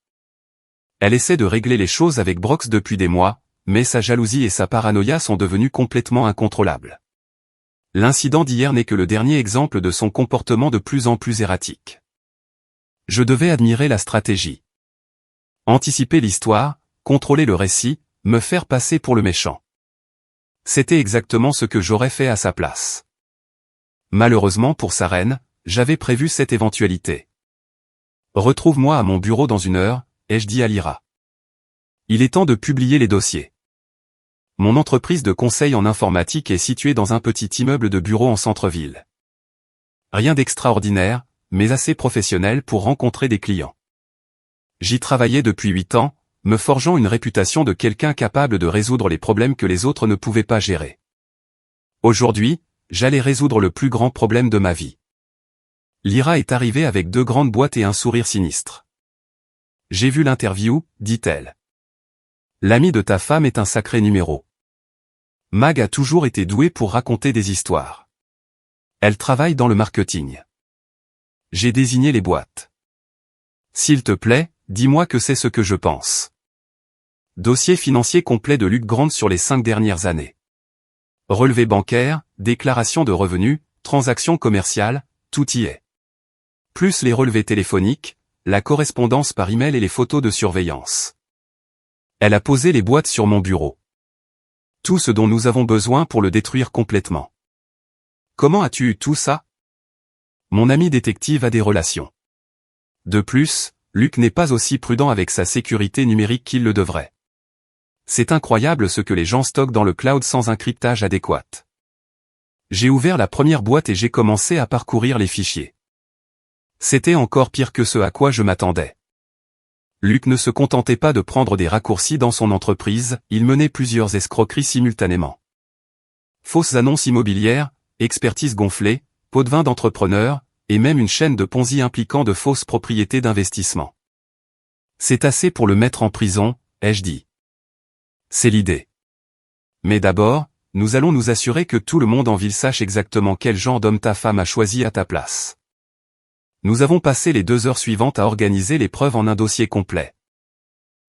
Elle essaie de régler les choses avec Brox depuis des mois, mais sa jalousie et sa paranoïa sont devenues complètement incontrôlables. L'incident d'hier n'est que le dernier exemple de son comportement de plus en plus erratique. Je devais admirer la stratégie. Anticiper l'histoire, contrôler le récit, me faire passer pour le méchant. C'était exactement ce que j'aurais fait à sa place. Malheureusement pour Saren, j'avais prévu cette éventualité. Retrouve-moi à mon bureau dans 1 heure, ai-je dit à Lyra. Il est temps de publier les dossiers. Mon entreprise de conseil en informatique est située dans un petit immeuble de bureaux en centre-ville. Rien d'extraordinaire, mais assez professionnel pour rencontrer des clients. J'y travaillais depuis 8 ans, me forgeant une réputation de quelqu'un capable de résoudre les problèmes que les autres ne pouvaient pas gérer. Aujourd'hui, j'allais résoudre le plus grand problème de ma vie. Lyra est arrivée avec 2 grandes boîtes et un sourire sinistre. J'ai vu l'interview, dit-elle. L'ami de ta femme est un sacré numéro. Mag a toujours été douée pour raconter des histoires. Elle travaille dans le marketing. J'ai désigné les boîtes. S'il te plaît, dis-moi que c'est ce que je pense. Dossier financier complet de Luc Grant sur les 5 dernières années. Relevé bancaire, déclaration de revenus, transactions commerciales, tout y est. Plus les relevés téléphoniques, la correspondance par email et les photos de surveillance. Elle a posé les boîtes sur mon bureau. Tout ce dont nous avons besoin pour le détruire complètement. Comment as-tu eu tout ça? Mon ami détective a des relations. De plus, Luc n'est pas aussi prudent avec sa sécurité numérique qu'il le devrait. C'est incroyable ce que les gens stockent dans le cloud sans un cryptage adéquat. J'ai ouvert la première boîte et j'ai commencé à parcourir les fichiers. C'était encore pire que ce à quoi je m'attendais. Luc ne se contentait pas de prendre des raccourcis dans son entreprise, il menait plusieurs escroqueries simultanément. Fausses annonces immobilières, expertise gonflée, pots de vin d'entrepreneurs, et même une chaîne de Ponzi impliquant de fausses propriétés d'investissement. C'est assez pour le mettre en prison, ai-je dit. C'est l'idée. Mais d'abord, nous allons nous assurer que tout le monde en ville sache exactement quel genre d'homme ta femme a choisi à ta place. Nous avons passé les 2 heures suivantes à organiser les preuves en un dossier complet.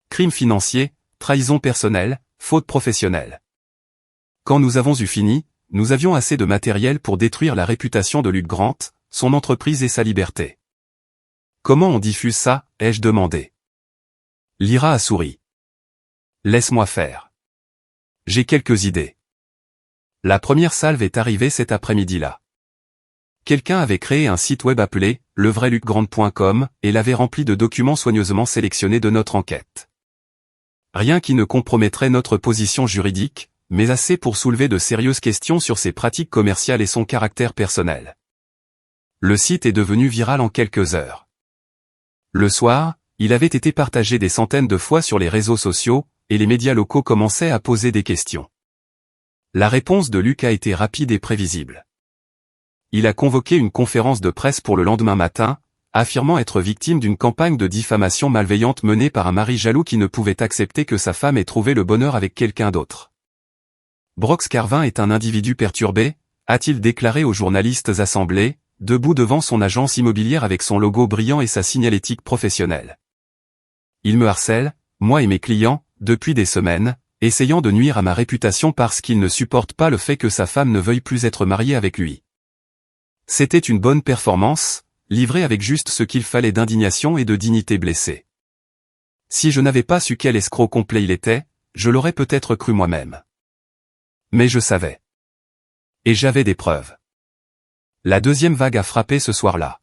Crime financier, trahison personnelle, faute professionnelle. Quand nous avons eu fini, nous avions assez de matériel pour détruire la réputation de Luc Grant, son entreprise et sa liberté. Comment on diffuse ça, ai-je demandé. Lyra a souri. Laisse-moi faire. J'ai quelques idées. La première salve est arrivée cet après-midi-là. Quelqu'un avait créé un site web appelé levrailucgrant.com et l'avait rempli de documents soigneusement sélectionnés de notre enquête. Rien qui ne compromettrait notre position juridique, mais assez pour soulever de sérieuses questions sur ses pratiques commerciales et son caractère personnel. Le site est devenu viral en quelques heures. Le soir, il avait été partagé des centaines de fois sur les réseaux sociaux, et les médias locaux commençaient à poser des questions. La réponse de Luc a été rapide et prévisible. Il a convoqué une conférence de presse pour le lendemain matin, affirmant être victime d'une campagne de diffamation malveillante menée par un mari jaloux qui ne pouvait accepter que sa femme ait trouvé le bonheur avec quelqu'un d'autre. Brox Carvin est un individu perturbé, a-t-il déclaré aux journalistes assemblés, debout devant son agence immobilière avec son logo brillant et sa signalétique professionnelle. Il me harcèle, moi et mes clients, depuis des semaines, essayant de nuire à ma réputation parce qu'il ne supporte pas le fait que sa femme ne veuille plus être mariée avec lui. C'était une bonne performance, livrée avec juste ce qu'il fallait d'indignation et de dignité blessée. Si je n'avais pas su quel escroc complet il était, je l'aurais peut-être cru moi-même. Mais je savais. Et j'avais des preuves. La deuxième vague a frappé ce soir-là.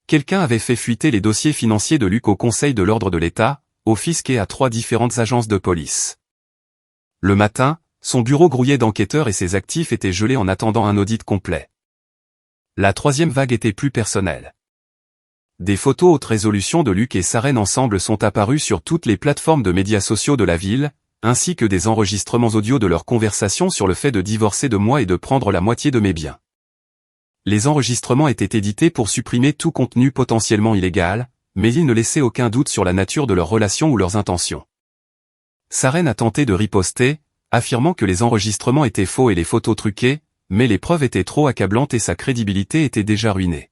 Quelqu'un avait fait fuiter les dossiers financiers de Luc au Conseil de l'Ordre de l'État, au fisc et à 3 différentes agences de police. Le matin, son bureau grouillait d'enquêteurs et ses actifs étaient gelés en attendant un audit complet. La troisième vague était plus personnelle. Des photos haute résolution de Luc et Saren ensemble sont apparues sur toutes les plateformes de médias sociaux de la ville, ainsi que des enregistrements audio de leurs conversations sur le fait de divorcer de moi et de prendre la moitié de mes biens. Les enregistrements étaient édités pour supprimer tout contenu potentiellement illégal, mais ils ne laissaient aucun doute sur la nature de leurs relations ou leurs intentions. Saren a tenté de riposter, affirmant que les enregistrements étaient faux et les photos truquées, mais les preuves étaient trop accablantes et sa crédibilité était déjà ruinée.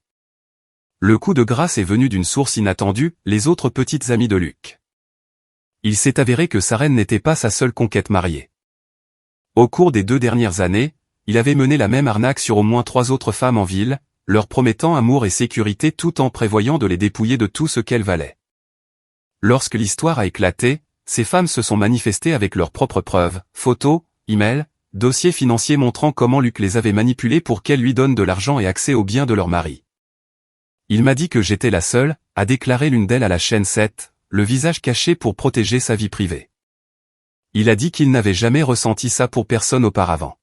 Le coup de grâce est venu d'une source inattendue, les autres petites amies de Luc. Il s'est avéré que Saren n'était pas sa seule conquête mariée. Au cours des 2 dernières années, il avait mené la même arnaque sur au moins 3 autres femmes en ville, leur promettant amour et sécurité tout en prévoyant de les dépouiller de tout ce qu'elles valaient. Lorsque l'histoire a éclaté, ces femmes se sont manifestées avec leurs propres preuves, photos, emails, dossiers financiers montrant comment Luc les avait manipulées pour qu'elles lui donnent de l'argent et accès aux biens de leur mari. Il m'a dit que j'étais la seule, a déclaré l'une d'elles à la chaîne 7, le visage caché pour protéger sa vie privée. Il a dit qu'il n'avait jamais ressenti ça pour personne auparavant.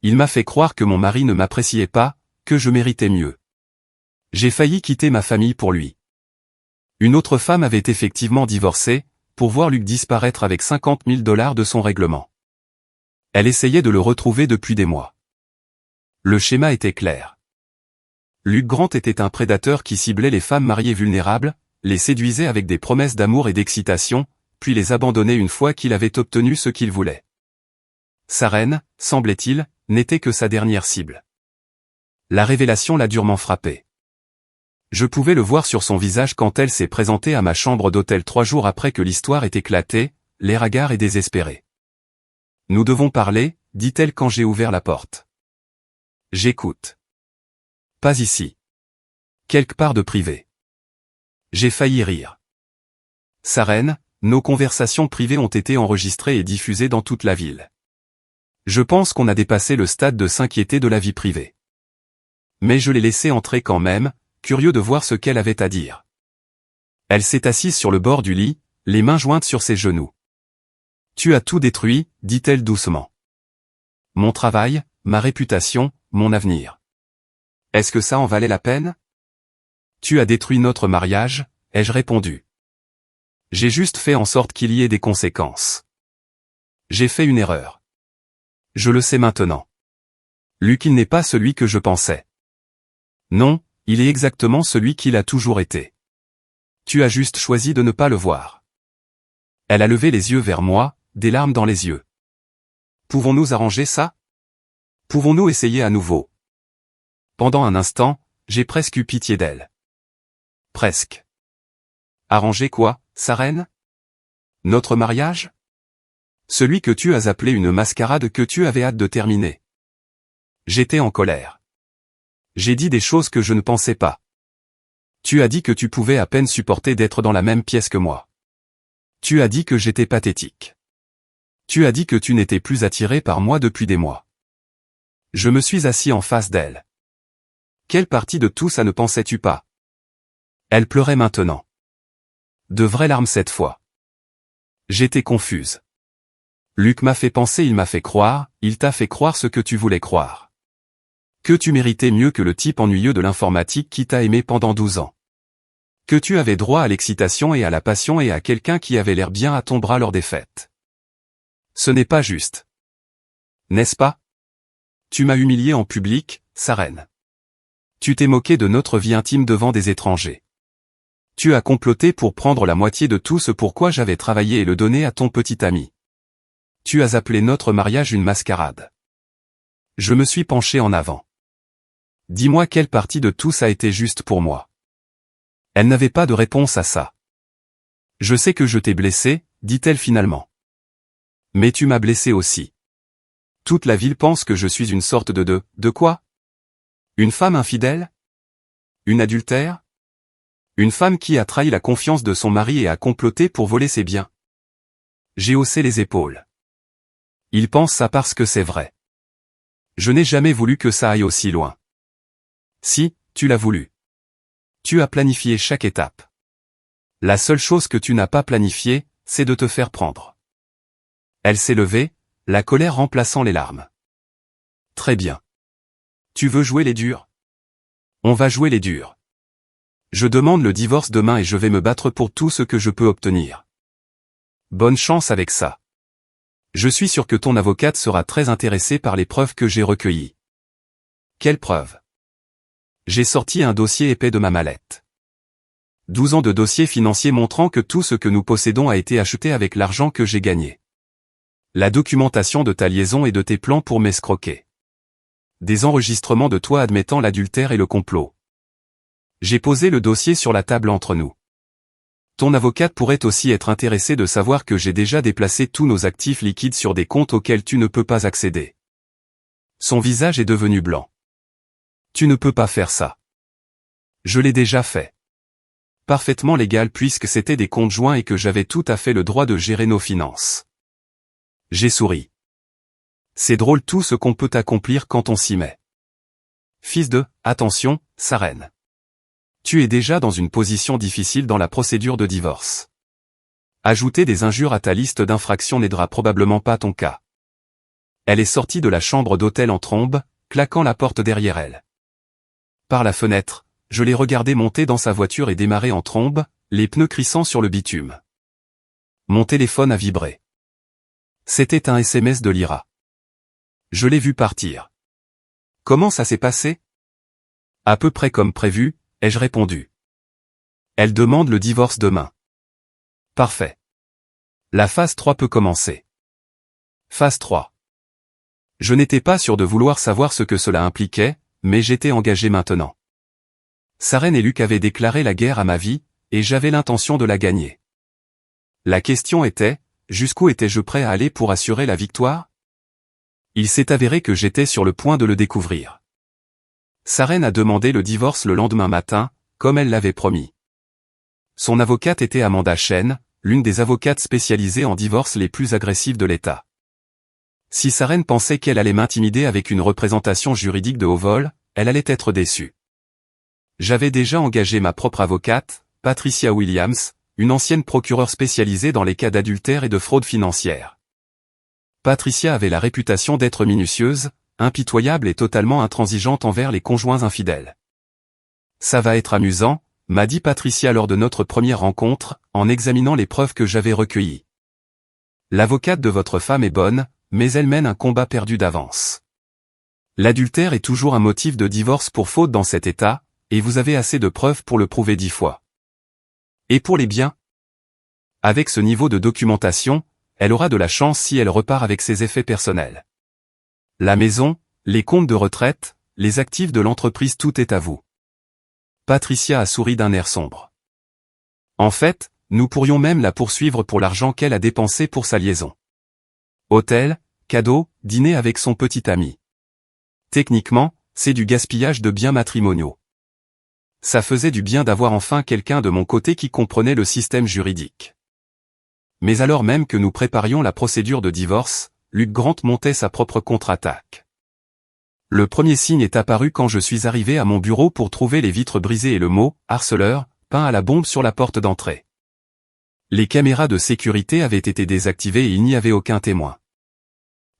Il m'a fait croire que mon mari ne m'appréciait pas, que je méritais mieux. J'ai failli quitter ma famille pour lui. Une autre femme avait effectivement divorcé, pour voir Luc disparaître avec 50 000 $ de son règlement. Elle essayait de le retrouver depuis des mois. Le schéma était clair. Luc Grant était un prédateur qui ciblait les femmes mariées vulnérables, les séduisait avec des promesses d'amour et d'excitation, puis les abandonnait une fois qu'il avait obtenu ce qu'il voulait. Saren, semblait-il, n'était que sa dernière cible. La révélation l'a durement frappé. Je pouvais le voir sur son visage quand elle s'est présentée à ma chambre d'hôtel 3 jours après que l'histoire ait éclaté, l'air hagard et désespéré. « Nous devons parler », dit-elle quand j'ai ouvert la porte. « J'écoute. »« Pas ici. Quelque part de privé. » J'ai failli rire. « Saren, nos conversations privées ont été enregistrées et diffusées dans toute la ville. Je pense qu'on a dépassé le stade de s'inquiéter de la vie privée. Mais je l'ai laissée entrer quand même, curieux de voir ce qu'elle avait à dire. Elle s'est assise sur le bord du lit, les mains jointes sur ses genoux. « Tu as tout détruit, dit-elle doucement. Mon travail, ma réputation, mon avenir. Est-ce que ça en valait la peine ? Tu as détruit notre mariage, ai-je répondu. J'ai juste fait en sorte qu'il y ait des conséquences. J'ai fait une erreur. Je le sais maintenant. Luc, il n'est pas celui que je pensais. Non, il est exactement celui qu'il a toujours été. Tu as juste choisi de ne pas le voir. » Elle a levé les yeux vers moi, des larmes dans les yeux. « Pouvons-nous arranger ça ? Pouvons-nous essayer à nouveau ?» Pendant un instant, j'ai presque eu pitié d'elle. Presque. Arranger quoi, Saren ? Notre mariage ? Celui que tu as appelé une mascarade que tu avais hâte de terminer. J'étais en colère. J'ai dit des choses que je ne pensais pas. Tu as dit que tu pouvais à peine supporter d'être dans la même pièce que moi. Tu as dit que j'étais pathétique. Tu as dit que tu n'étais plus attiré par moi depuis des mois. Je me suis assis en face d'elle. Quelle partie de tout ça ne pensais-tu pas ? Elle pleurait maintenant. De vraies larmes cette fois. J'étais confuse. Luc m'a fait penser, il m'a fait croire, il t'a fait croire ce que tu voulais croire. Que tu méritais mieux que le type ennuyeux de l'informatique qui t'a aimé pendant 12 ans. Que tu avais droit à l'excitation et à la passion et à quelqu'un qui avait l'air bien à ton bras lors des fêtes. Ce n'est pas juste. N'est-ce pas ? Tu m'as humilié en public, Saren. Tu t'es moqué de notre vie intime devant des étrangers. Tu as comploté pour prendre la moitié de tout ce pourquoi j'avais travaillé et le donner à ton petit ami. Tu as appelé notre mariage une mascarade. Je me suis penché en avant. Dis-moi quelle partie de tout ça était juste pour moi. Elle n'avait pas de réponse à ça. Je sais que je t'ai blessé, dit-elle finalement. Mais tu m'as blessé aussi. Toute la ville pense que je suis une sorte de quoi ? Une femme infidèle ? Une adultère ? Une femme qui a trahi la confiance de son mari et a comploté pour voler ses biens. J'ai haussé les épaules. Ils pensent ça parce que c'est vrai. Je n'ai jamais voulu que ça aille aussi loin. Si, tu l'as voulu. Tu as planifié chaque étape. La seule chose que tu n'as pas planifiée, c'est de te faire prendre. Elle s'est levée, la colère remplaçant les larmes. Très bien. Tu veux jouer les durs ? On va jouer les durs. Je demande le divorce demain et je vais me battre pour tout ce que je peux obtenir. Bonne chance avec ça. Je suis sûr que ton avocate sera très intéressée par les preuves que j'ai recueillies. Quelles preuves ? J'ai sorti un dossier épais de ma mallette. 12 ans de dossiers financiers montrant que tout ce que nous possédons a été acheté avec l'argent que j'ai gagné. La documentation de ta liaison et de tes plans pour m'escroquer. Des enregistrements de toi admettant l'adultère et le complot. J'ai posé le dossier sur la table entre nous. Ton avocate pourrait aussi être intéressée de savoir que j'ai déjà déplacé tous nos actifs liquides sur des comptes auxquels tu ne peux pas accéder. Son visage est devenu blanc. Tu ne peux pas faire ça. Je l'ai déjà fait. Parfaitement légal puisque c'était des comptes joints et que j'avais tout à fait le droit de gérer nos finances. J'ai souri. C'est drôle tout ce qu'on peut accomplir quand on s'y met. Fils de, attention, Sarène. Tu es déjà dans une position difficile dans la procédure de divorce. Ajouter des injures à ta liste d'infractions n'aidera probablement pas ton cas. Elle est sortie de la chambre d'hôtel en trombe, claquant la porte derrière elle. Par la fenêtre, je l'ai regardée monter dans sa voiture et démarrer en trombe, les pneus crissant sur le bitume. Mon téléphone a vibré. C'était un SMS de Lyra. Je l'ai vu partir. Comment ça s'est passé? À peu près comme prévu, ai-je répondu. Elle demande le divorce demain. Parfait. La phase 3 peut commencer. Phase 3. Je n'étais pas sûr de vouloir savoir ce que cela impliquait, mais j'étais engagé maintenant. Sarène et Luc avaient déclaré la guerre à ma vie, et j'avais l'intention de la gagner. La question était, jusqu'où étais-je prêt à aller pour assurer la victoire? Il s'est avéré que j'étais sur le point de le découvrir. Sarène a demandé le divorce le lendemain matin, comme elle l'avait promis. Son avocate était Amanda Chen, l'une des avocates spécialisées en divorce les plus agressives de l'État. Si Sarène pensait qu'elle allait m'intimider avec une représentation juridique de haut vol, elle allait être déçue. J'avais déjà engagé ma propre avocate, Patricia Williams, une ancienne procureure spécialisée dans les cas d'adultère et de fraude financière. Patricia avait la réputation d'être minutieuse, impitoyable et totalement intransigeante envers les conjoints infidèles. Ça va être amusant, m'a dit Patricia lors de notre première rencontre, en examinant les preuves que j'avais recueillies. L'avocate de votre femme est bonne, mais elle mène un combat perdu d'avance. L'adultère est toujours un motif de divorce pour faute dans cet État, et vous avez assez de preuves pour le prouver 10 fois. Et pour les biens? Avec ce niveau de documentation, elle aura de la chance si elle repart avec ses effets personnels. La maison, les comptes de retraite, les actifs de l'entreprise, tout est à vous. Patricia a souri d'un air sombre. En fait, nous pourrions même la poursuivre pour l'argent qu'elle a dépensé pour sa liaison. Hôtel, cadeaux, dîner avec son petit ami. Techniquement, c'est du gaspillage de biens matrimoniaux. Ça faisait du bien d'avoir enfin quelqu'un de mon côté qui comprenait le système juridique. Mais alors même que nous préparions la procédure de divorce, Luc Grant montait sa propre contre-attaque. Le premier signe est apparu quand je suis arrivé à mon bureau pour trouver les vitres brisées et le mot « harceleur » peint à la bombe sur la porte d'entrée. Les caméras de sécurité avaient été désactivées et il n'y avait aucun témoin.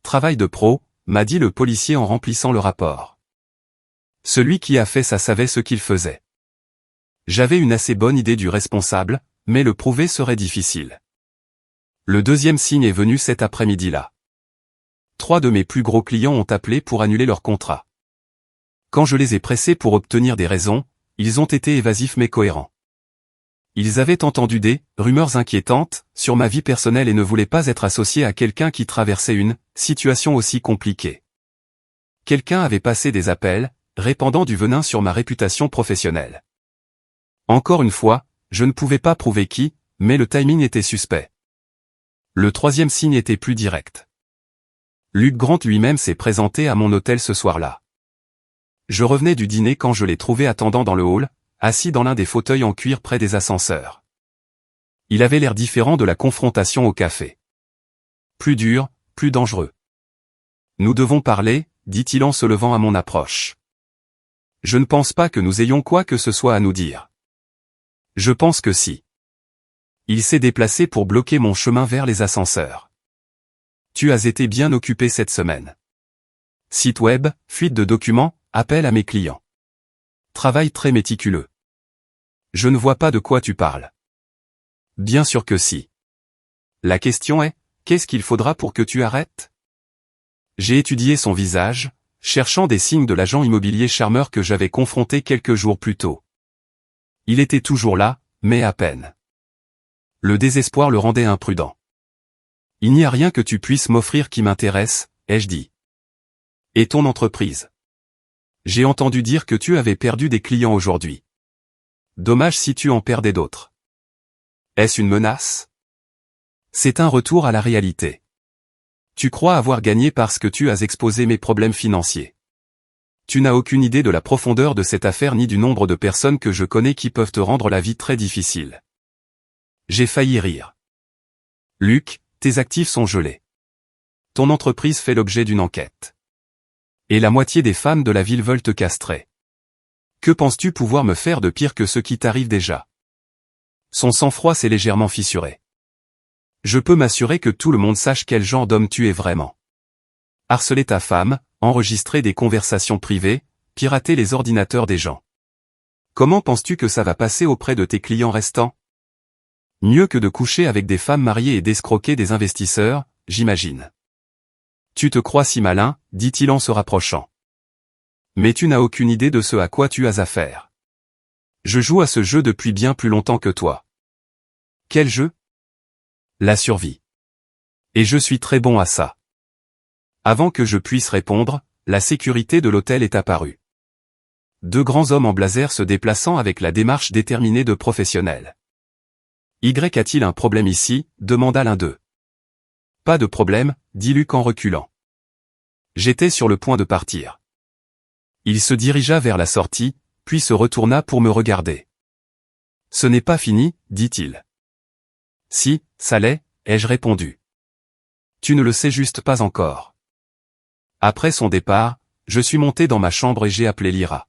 Travail de pro, m'a dit le policier en remplissant le rapport. Celui qui a fait ça savait ce qu'il faisait. J'avais une assez bonne idée du responsable, mais le prouver serait difficile. Le deuxième signe est venu cet après-midi-là. 3 de mes plus gros clients ont appelé pour annuler leur contrat. Quand je les ai pressés pour obtenir des raisons, ils ont été évasifs mais cohérents. Ils avaient entendu des rumeurs inquiétantes sur ma vie personnelle et ne voulaient pas être associés à quelqu'un qui traversait une situation aussi compliquée. Quelqu'un avait passé des appels, répandant du venin sur ma réputation professionnelle. Encore une fois, je ne pouvais pas prouver qui, mais le timing était suspect. Le troisième signe était plus direct. Luc Grant lui-même s'est présenté à mon hôtel ce soir-là. Je revenais du dîner quand je l'ai trouvé attendant dans le hall, assis dans l'un des fauteuils en cuir près des ascenseurs. Il avait l'air différent de la confrontation au café. Plus dur, plus dangereux. Nous devons parler, dit-il en se levant à mon approche. Je ne pense pas que nous ayons quoi que ce soit à nous dire. Je pense que si. Il s'est déplacé pour bloquer mon chemin vers les ascenseurs. Tu as été bien occupé cette semaine. Site web, fuite de documents, appel à mes clients. Travail très méticuleux. Je ne vois pas de quoi tu parles. Bien sûr que si. La question est, qu'est-ce qu'il faudra pour que tu arrêtes? J'ai étudié son visage, cherchant des signes de l'agent immobilier charmeur que j'avais confronté quelques jours plus tôt. Il était toujours là, mais à peine. Le désespoir le rendait imprudent. Il n'y a rien que tu puisses m'offrir qui m'intéresse, ai-je dit. Et ton entreprise? J'ai entendu dire que tu avais perdu des clients aujourd'hui. Dommage si tu en perdais d'autres. Est-ce une menace? C'est un retour à la réalité. Tu crois avoir gagné parce que tu as exposé mes problèmes financiers. Tu n'as aucune idée de la profondeur de cette affaire ni du nombre de personnes que je connais qui peuvent te rendre la vie très difficile. J'ai failli rire. Luc, tes actifs sont gelés. Ton entreprise fait l'objet d'une enquête. Et la moitié des femmes de la ville veulent te castrer. Que penses-tu pouvoir me faire de pire que ce qui t'arrive déjà? Son sang-froid s'est légèrement fissuré. Je peux m'assurer que tout le monde sache quel genre d'homme tu es vraiment. Harceler ta femme, enregistrer des conversations privées, pirater les ordinateurs des gens. Comment penses-tu que ça va passer auprès de tes clients restants? Mieux que de coucher avec des femmes mariées et d'escroquer des investisseurs, j'imagine. Tu te crois si malin, dit-il en se rapprochant. Mais tu n'as aucune idée de ce à quoi tu as affaire. Je joue à ce jeu depuis bien plus longtemps que toi. Quel jeu? La survie. Et je suis très bon à ça. Avant que je puisse répondre, la sécurité de l'hôtel est apparue. Deux grands hommes en blazer se déplaçant avec la démarche déterminée de professionnels. Y a-t-il un problème ici? Demanda l'un d'eux. Pas de problème, dit Luc en reculant. J'étais sur le point de partir. Il se dirigea vers la sortie, puis se retourna pour me regarder. Ce n'est pas fini, dit-il. Si, ça l'est, ai-je répondu. Tu ne le sais juste pas encore. Après son départ, je suis monté dans ma chambre et j'ai appelé Lyra.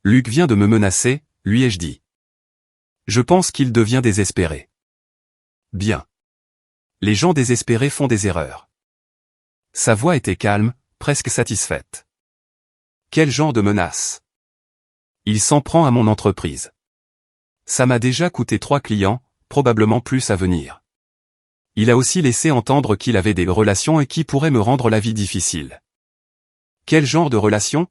Luc vient de me menacer, lui ai-je dit. Je pense qu'il devient désespéré. Bien. Les gens désespérés font des erreurs. Sa voix était calme, presque satisfaite. Quel genre de menace? Il s'en prend à mon entreprise. Ça m'a déjà coûté 3 clients, probablement plus à venir. Il a aussi laissé entendre qu'il avait des relations et qui pourraient me rendre la vie difficile. Quel genre de relations?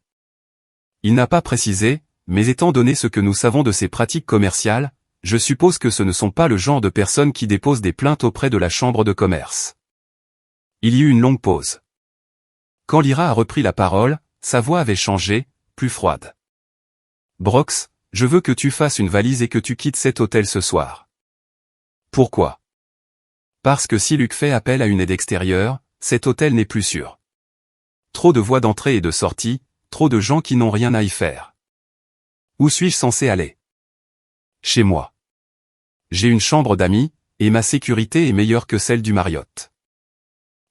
Il n'a pas précisé, mais étant donné ce que nous savons de ses pratiques commerciales, je suppose que ce ne sont pas le genre de personnes qui déposent des plaintes auprès de la chambre de commerce. Il y eut une longue pause. Quand Lyra a repris la parole, sa voix avait changé, plus froide. Brox, je veux que tu fasses une valise et que tu quittes cet hôtel ce soir. Pourquoi? Parce que si Luc fait appel à une aide extérieure, cet hôtel n'est plus sûr. Trop de voies d'entrée et de sortie, trop de gens qui n'ont rien à y faire. Où suis-je censé aller? Chez moi. J'ai une chambre d'amis, et ma sécurité est meilleure que celle du Marriott.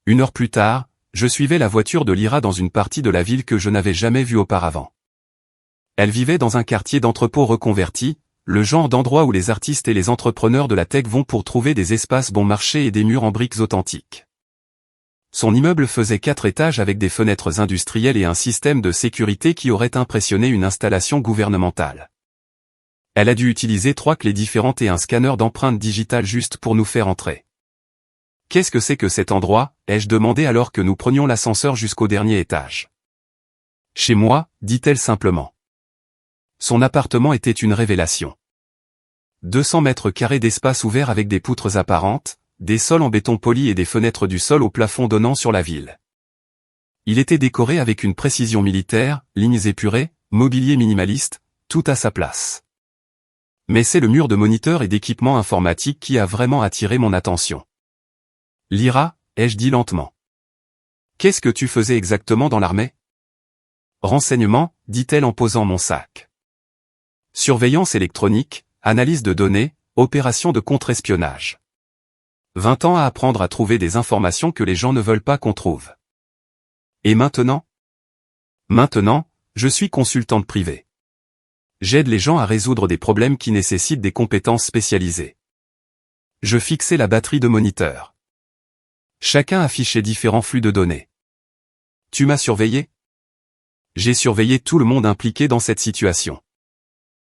1 heure plus tard, je suivais la voiture de Lyra dans une partie de la ville que je n'avais jamais vue auparavant. Elle vivait dans un quartier d'entrepôt reconverti, le genre d'endroit où les artistes et les entrepreneurs de la tech vont pour trouver des espaces bon marché et des murs en briques authentiques. Son immeuble faisait 4 étages avec des fenêtres industrielles et un système de sécurité qui aurait impressionné une installation gouvernementale. Elle a dû utiliser 3 clés différentes et un scanner d'empreintes digitales juste pour nous faire entrer. Qu'est-ce que c'est que cet endroit? Ai-je demandé alors que nous prenions l'ascenseur jusqu'au dernier étage. Chez moi, dit-elle simplement. Son appartement était une révélation. 200 mètres carrés d'espace ouvert avec des poutres apparentes, des sols en béton poli et des fenêtres du sol au plafond donnant sur la ville. Il était décoré avec une précision militaire, lignes épurées, mobilier minimaliste, tout à sa place. Mais c'est le mur de moniteurs et d'équipements informatiques qui a vraiment attiré mon attention. Lyra, ai-je dit lentement. Qu'est-ce que tu faisais exactement dans l'armée? Renseignement, dit-elle en posant mon sac. Surveillance électronique, analyse de données, opération de contre-espionnage. 20 ans à apprendre à trouver des informations que les gens ne veulent pas qu'on trouve. Et maintenant? Maintenant, je suis consultante privée. J'aide les gens à résoudre des problèmes qui nécessitent des compétences spécialisées. Je fixais la batterie de moniteurs. Chacun affichait différents flux de données. Tu m'as surveillé? J'ai surveillé tout le monde impliqué dans cette situation.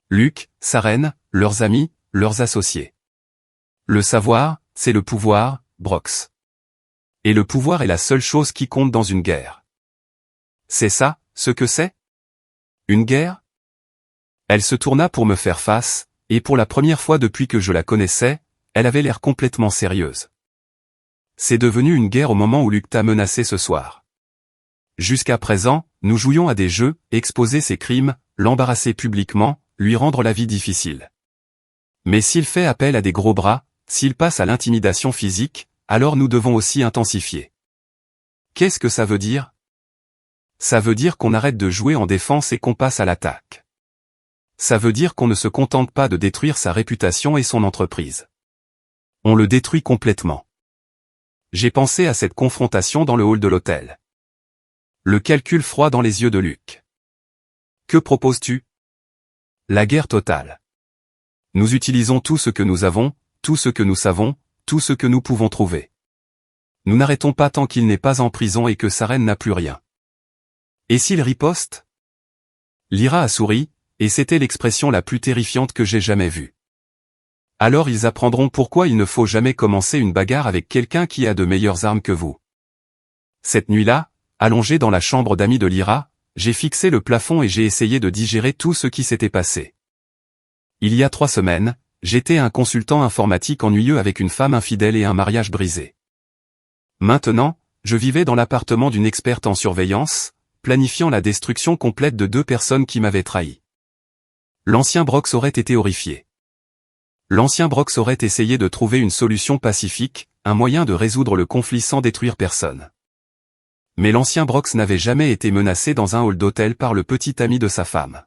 Luc, Saren, leurs amis, leurs associés. Le savoir, c'est le pouvoir, Brox. Et le pouvoir est la seule chose qui compte dans une guerre. C'est ça, ce que c'est? Une guerre? Elle se tourna pour me faire face, et pour la première fois depuis que je la connaissais, elle avait l'air complètement sérieuse. C'est devenu une guerre au moment où Luc t'a menacé ce soir. Jusqu'à présent, nous jouions à des jeux, exposer ses crimes, l'embarrasser publiquement, lui rendre la vie difficile. Mais s'il fait appel à des gros bras, s'il passe à l'intimidation physique, alors nous devons aussi intensifier. Qu'est-ce que ça veut dire? Ça veut dire qu'on arrête de jouer en défense et qu'on passe à l'attaque. Ça veut dire qu'on ne se contente pas de détruire sa réputation et son entreprise. On le détruit complètement. J'ai pensé à cette confrontation dans le hall de l'hôtel. Le calcul froid dans les yeux de Luc. Que proposes-tu? La guerre totale. Nous utilisons tout ce que nous avons, tout ce que nous savons, tout ce que nous pouvons trouver. Nous n'arrêtons pas tant qu'il n'est pas en prison et que Saren n'a plus rien. Et s'il riposte? Lyra a souri, et c'était l'expression la plus terrifiante que j'ai jamais vue. Alors ils apprendront pourquoi il ne faut jamais commencer une bagarre avec quelqu'un qui a de meilleures armes que vous. Cette nuit-là, allongé dans la chambre d'amis de Lyra, j'ai fixé le plafond et j'ai essayé de digérer tout ce qui s'était passé. Il y a 3 semaines, j'étais un consultant informatique ennuyeux avec une femme infidèle et un mariage brisé. Maintenant, je vivais dans l'appartement d'une experte en surveillance, planifiant la destruction complète de 2 personnes qui m'avaient trahi. L'ancien Brox aurait été horrifié. L'ancien Brox aurait essayé de trouver une solution pacifique, un moyen de résoudre le conflit sans détruire personne. Mais l'ancien Brox n'avait jamais été menacé dans un hall d'hôtel par le petit ami de sa femme.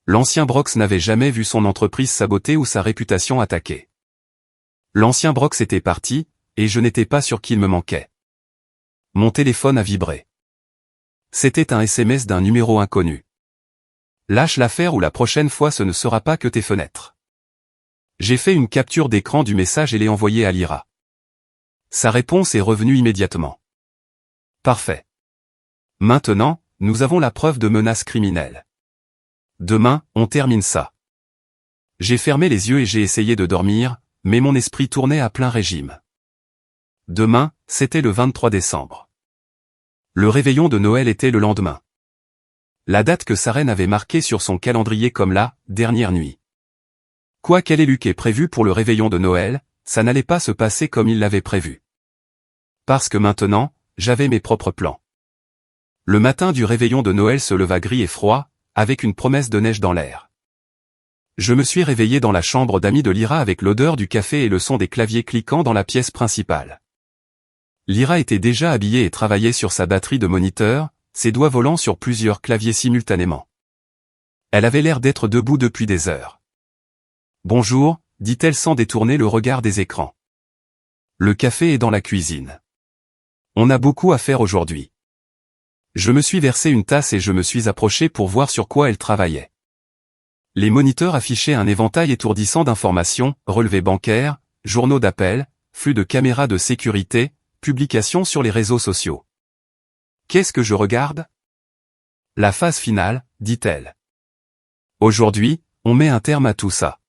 L'ancien Brox n'avait jamais vu son entreprise sabotée ou sa réputation attaquée. L'ancien Brox était parti, et je n'étais pas sûr qu'il me manquait. Mon téléphone a vibré. C'était un SMS d'un numéro inconnu. Lâche l'affaire ou la prochaine fois ce ne sera pas que tes fenêtres. J'ai fait une capture d'écran du message et l'ai envoyé à Lyra. Sa réponse est revenue immédiatement. Parfait. Maintenant, nous avons la preuve de menaces criminelles. Demain, on termine ça. J'ai fermé les yeux et j'ai essayé de dormir, mais mon esprit tournait à plein régime. Demain, c'était le 23 décembre. Le réveillon de Noël était le lendemain. La date que Saren avait marquée sur son calendrier comme la dernière nuit. Quoi qu'elle ait Luc ait prévu pour le réveillon de Noël, ça n'allait pas se passer comme il l'avait prévu. Parce que maintenant, j'avais mes propres plans. Le matin du réveillon de Noël se leva gris et froid, avec une promesse de neige dans l'air. Je me suis réveillé dans la chambre d'amis de Lyra avec l'odeur du café et le son des claviers cliquant dans la pièce principale. Lyra était déjà habillée et travaillait sur sa batterie de moniteur, ses doigts volant sur plusieurs claviers simultanément. Elle avait l'air d'être debout depuis des heures. « Bonjour », dit-elle sans détourner le regard des écrans. Le café est dans la cuisine. On a beaucoup à faire aujourd'hui. Je me suis versé une tasse et je me suis approché pour voir sur quoi elle travaillait. Les moniteurs affichaient un éventail étourdissant d'informations, relevés bancaires, journaux d'appel, flux de caméras de sécurité, publications sur les réseaux sociaux. Qu'est-ce que je regarde? La phase finale, dit-elle. Aujourd'hui, on met un terme à tout ça.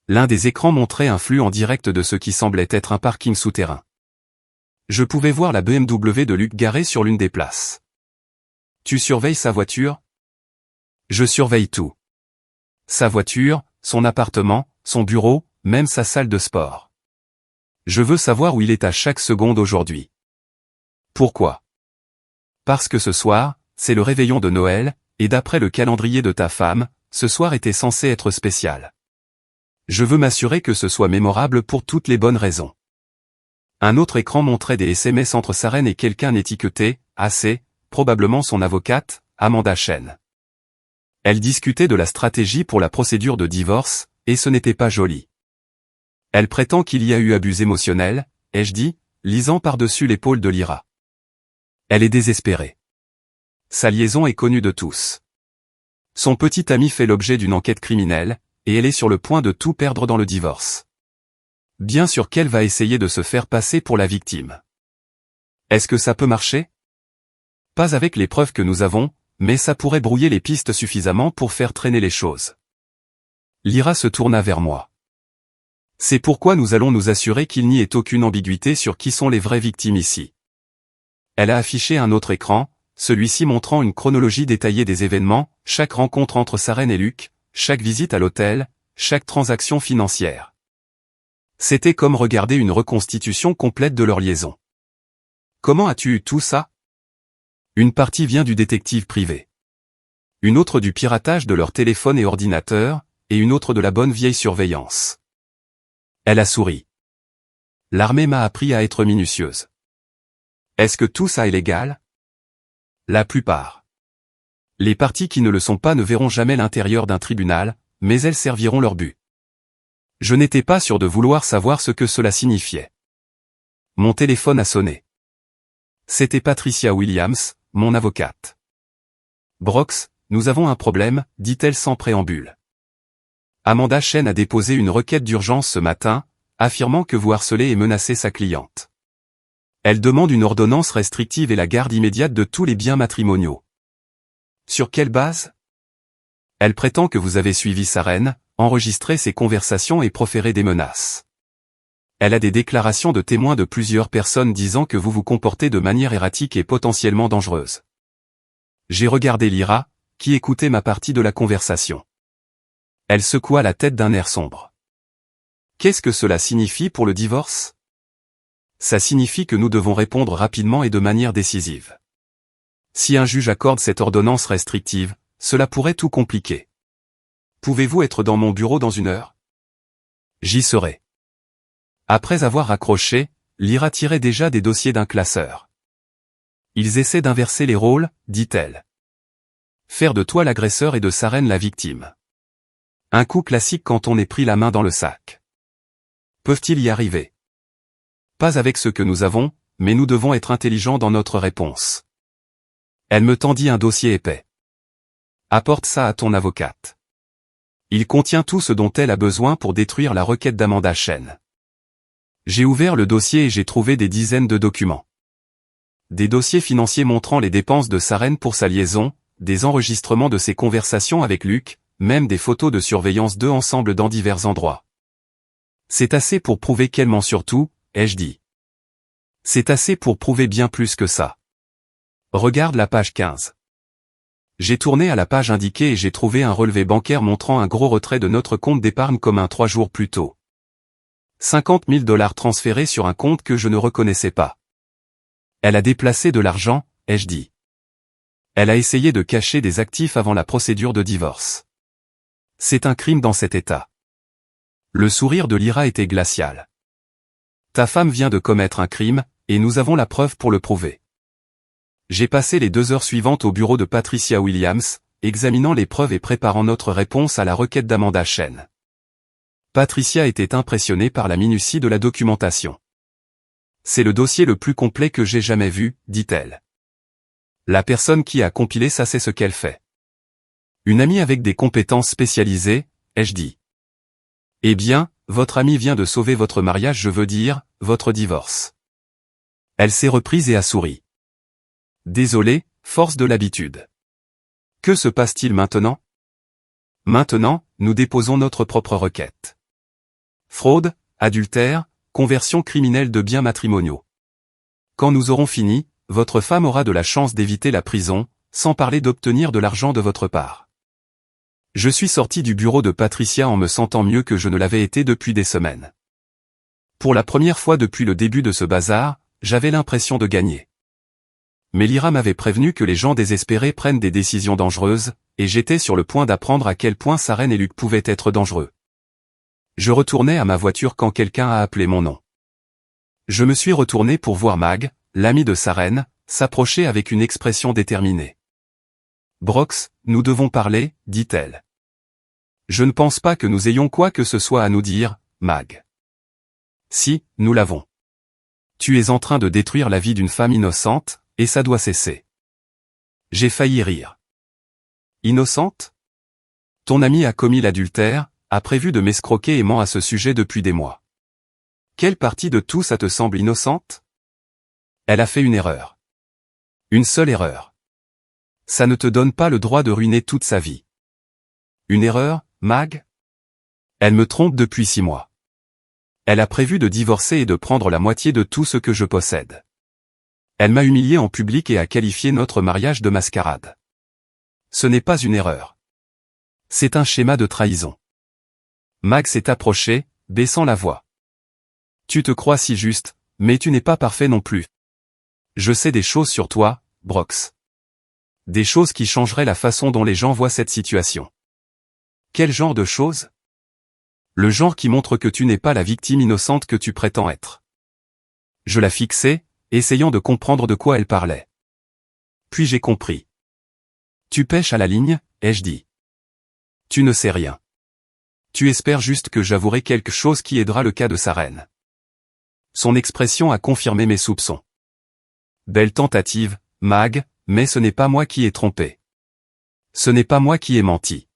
L'un des écrans montrait un flux en direct de ce qui semblait être un parking souterrain. Je pouvais voir la BMW de Luc garée sur l'une des places. Tu surveilles sa voiture? Je surveille tout. Sa voiture, son appartement, son bureau, même sa salle de sport. Je veux savoir où il est à chaque seconde aujourd'hui. Pourquoi? Parce que ce soir, c'est le réveillon de Noël, et d'après le calendrier de ta femme, ce soir était censé être spécial. Je veux m'assurer que ce soit mémorable pour toutes les bonnes raisons. Un autre écran montrait des SMS entre Saren et quelqu'un étiqueté, AC, probablement son avocate, Amanda Chen. Elle discutait de la stratégie pour la procédure de divorce, et ce n'était pas joli. Elle prétend qu'il y a eu abus émotionnel, ai-je dit, lisant par-dessus l'épaule de Lyra. Elle est désespérée. Sa liaison est connue de tous. Son petit ami fait l'objet d'une enquête criminelle, et elle est sur le point de tout perdre dans le divorce. Bien sûr qu'elle va essayer de se faire passer pour la victime. Est-ce que ça peut marcher? Pas avec les preuves que nous avons, mais ça pourrait brouiller les pistes suffisamment pour faire traîner les choses. Lyra se tourna vers moi. C'est pourquoi nous allons nous assurer qu'il n'y ait aucune ambiguïté sur qui sont les vraies victimes ici. Elle a affiché un autre écran, celui-ci montrant une chronologie détaillée des événements, chaque rencontre entre Saren et Luc, chaque visite à l'hôtel, chaque transaction financière. C'était comme regarder une reconstitution complète de leur liaison. Comment as-tu eu tout ça? Une partie vient du détective privé. Une autre du piratage de leur téléphone et ordinateur, et une autre de la bonne vieille surveillance. Elle a souri. L'armée m'a appris à être minutieuse. Est-ce que tout ça est légal? La plupart. Les parties qui ne le sont pas ne verront jamais l'intérieur d'un tribunal, mais elles serviront leur but. Je n'étais pas sûr de vouloir savoir ce que cela signifiait. Mon téléphone a sonné. C'était Patricia Williams, mon avocate. Brox, nous avons un problème, dit-elle sans préambule. Amanda Chen a déposé une requête d'urgence ce matin, affirmant que vous harcelez et menacez sa cliente. Elle demande une ordonnance restrictive et la garde immédiate de tous les biens matrimoniaux. Sur quelle base? Elle prétend que vous avez suivi Saren, enregistré ses conversations et proféré des menaces. Elle a des déclarations de témoins de plusieurs personnes disant que vous vous comportez de manière erratique et potentiellement dangereuse. J'ai regardé Lyra, qui écoutait ma partie de la conversation. Elle secoua la tête d'un air sombre. Qu'est-ce que cela signifie pour le divorce? Ça signifie que nous devons répondre rapidement et de manière décisive. Si un juge accorde cette ordonnance restrictive, cela pourrait tout compliquer. Pouvez-vous être dans mon bureau dans 1 heure? J'y serai. Après avoir raccroché, Lyra tirait déjà des dossiers d'un classeur. Ils essaient d'inverser les rôles, dit-elle. Faire de toi l'agresseur et de Saren la victime. Un coup classique quand on est pris la main dans le sac. Peuvent-ils y arriver? Pas avec ce que nous avons, mais nous devons être intelligents dans notre réponse. Elle me tendit un dossier épais. Apporte ça à ton avocate. Il contient tout ce dont elle a besoin pour détruire la requête d'Amanda Chen. J'ai ouvert le dossier et j'ai trouvé des dizaines de documents. Des dossiers financiers montrant les dépenses de Saren pour sa liaison, des enregistrements de ses conversations avec Luc, même des photos de surveillance d'eux ensemble dans divers endroits. C'est assez pour prouver qu'elle ment surtout, ai-je dit. C'est assez pour prouver bien plus que ça. Regarde la page 15. J'ai tourné à la page indiquée et j'ai trouvé un relevé bancaire montrant un gros retrait de notre compte d'épargne commun 3 jours plus tôt. 50 000 $ transférés sur un compte que je ne reconnaissais pas. Elle a déplacé de l'argent, ai-je dit. Elle a essayé de cacher des actifs avant la procédure de divorce. C'est un crime dans cet état. Le sourire de Lyra était glacial. Ta femme vient de commettre un crime, et nous avons la preuve pour le prouver. J'ai passé les 2 heures suivantes au bureau de Patricia Williams, examinant les preuves et préparant notre réponse à la requête d'Amanda Chen. Patricia était impressionnée par la minutie de la documentation. C'est le dossier le plus complet que j'ai jamais vu, dit-elle. La personne qui a compilé ça sait ce qu'elle fait. Une amie avec des compétences spécialisées, ai-je dit. Eh bien, votre amie vient de sauver votre mariage, je veux dire, votre divorce. Elle s'est reprise et a souri. Désolé, force de l'habitude. Que se passe-t-il maintenant? Maintenant, nous déposons notre propre requête. Fraude, adultère, conversion criminelle de biens matrimoniaux. Quand nous aurons fini, votre femme aura de la chance d'éviter la prison, sans parler d'obtenir de l'argent de votre part. Je suis sorti du bureau de Patricia en me sentant mieux que je ne l'avais été depuis des semaines. Pour la première fois depuis le début de ce bazar, j'avais l'impression de gagner. Mais Lyra m'avait prévenu que les gens désespérés prennent des décisions dangereuses, et j'étais sur le point d'apprendre à quel point Saren et Luc pouvaient être dangereux. Je retournais à ma voiture quand quelqu'un a appelé mon nom. Je me suis retourné pour voir Mag, l'ami de Saren, s'approcher avec une expression déterminée. Brox, nous devons parler, dit-elle. Je ne pense pas que nous ayons quoi que ce soit à nous dire, Mag. Si, nous l'avons. Tu es en train de détruire la vie d'une femme innocente, et ça doit cesser. J'ai failli rire. Innocente? Ton ami a commis l'adultère, a prévu de m'escroquer et ment à ce sujet depuis des mois. Quelle partie de tout ça te semble innocente? Elle a fait une erreur. Une seule erreur. Ça ne te donne pas le droit de ruiner toute sa vie. Une erreur, Mag? Elle me trompe depuis 6 mois. Elle a prévu de divorcer et de prendre la moitié de tout ce que je possède. Elle m'a humilié en public et a qualifié notre mariage de mascarade. Ce n'est pas une erreur. C'est un schéma de trahison. Mag s'est approché, baissant la voix. Tu te crois si juste, mais tu n'es pas parfait non plus. Je sais des choses sur toi, Brox. Des choses qui changeraient la façon dont les gens voient cette situation. Quel genre de choses? Le genre qui montre que tu n'es pas la victime innocente que tu prétends être. Je la fixai, essayant de comprendre de quoi elle parlait. Puis j'ai compris. Tu pêches à la ligne, ai-je dit. Tu ne sais rien. Tu espères juste que j'avouerai quelque chose qui aidera le cas de sa reine. Son expression a confirmé mes soupçons. Belle tentative, Mag, mais ce n'est pas moi qui ai trompé. Ce n'est pas moi qui ai menti.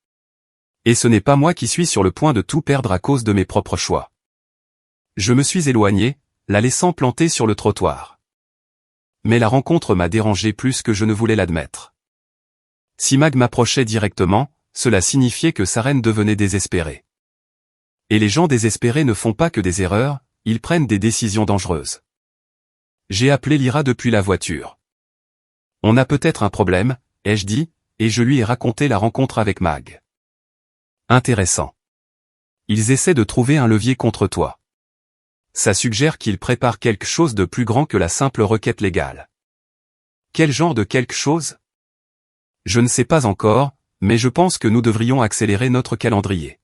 Et ce n'est pas moi qui suis sur le point de tout perdre à cause de mes propres choix. Je me suis éloigné, la laissant plantée sur le trottoir. Mais la rencontre m'a dérangé plus que je ne voulais l'admettre. Si Mag m'approchait directement, cela signifiait que sa reine devenait désespérée. Et les gens désespérés ne font pas que des erreurs, ils prennent des décisions dangereuses. J'ai appelé Lyra depuis la voiture. On a peut-être un problème, ai-je dit, et je lui ai raconté la rencontre avec Mag. Intéressant. Ils essaient de trouver un levier contre toi. Ça suggère qu'ils préparent quelque chose de plus grand que la simple requête légale. Quel genre de quelque chose? Je ne sais pas encore, mais je pense que nous devrions accélérer notre calendrier.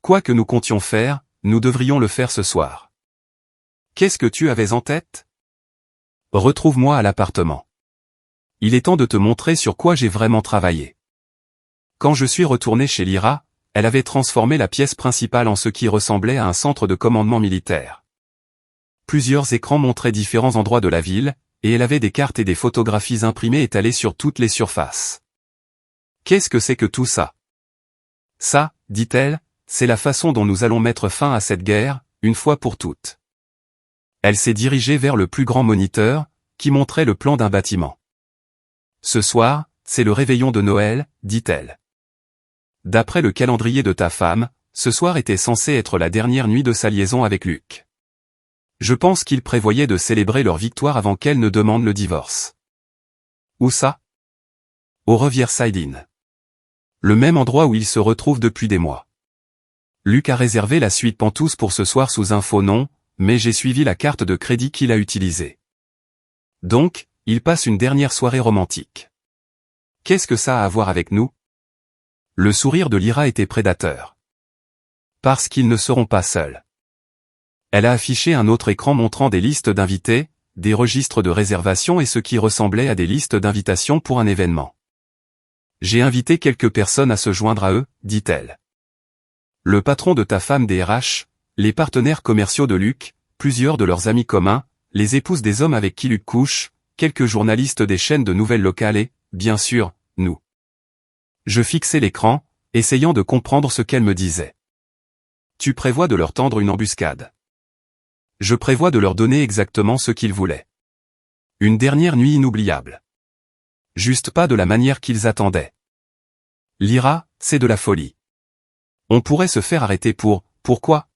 Quoi que nous comptions faire, nous devrions le faire ce soir. Qu'est-ce que tu avais en tête? Retrouve-moi à l'appartement. Il est temps de te montrer sur quoi j'ai vraiment travaillé. Quand je suis retourné chez Lyra, elle avait transformé la pièce principale en ce qui ressemblait à un centre de commandement militaire. Plusieurs écrans montraient différents endroits de la ville, et elle avait des cartes et des photographies imprimées étalées sur toutes les surfaces. Qu'est-ce que c'est que tout ça? Ça, dit-elle, c'est la façon dont nous allons mettre fin à cette guerre, une fois pour toutes. Elle s'est dirigée vers le plus grand moniteur, qui montrait le plan d'un bâtiment. Ce soir, c'est le réveillon de Noël, dit-elle. D'après le calendrier de ta femme, ce soir était censé être la dernière nuit de sa liaison avec Luc. Je pense qu'ils prévoyaient de célébrer leur victoire avant qu'elle ne demande le divorce. Où ça? Au Riverside Inn. Le même endroit où ils se retrouvent depuis des mois. Luc a réservé la suite Pantouse pour ce soir sous un faux nom, mais j'ai suivi la carte de crédit qu'il a utilisée. Donc, ils passent une dernière soirée romantique. Qu'est-ce que ça a à voir avec nous? Le sourire de Lyra était prédateur. Parce qu'ils ne seront pas seuls. Elle a affiché un autre écran montrant des listes d'invités, des registres de réservation et ce qui ressemblait à des listes d'invitations pour un événement. J'ai invité quelques personnes à se joindre à eux, dit-elle. Le patron de ta femme des RH, les partenaires commerciaux de Luc, plusieurs de leurs amis communs, les épouses des hommes avec qui Luc couche, quelques journalistes des chaînes de nouvelles locales et, bien sûr, nous. Je fixais l'écran, essayant de comprendre ce qu'elle me disait. Tu prévois de leur tendre une embuscade. Je prévois de leur donner exactement ce qu'ils voulaient. Une dernière nuit inoubliable. Juste pas de la manière qu'ils attendaient. Lyra, c'est de la folie. On pourrait se faire arrêter pourquoi?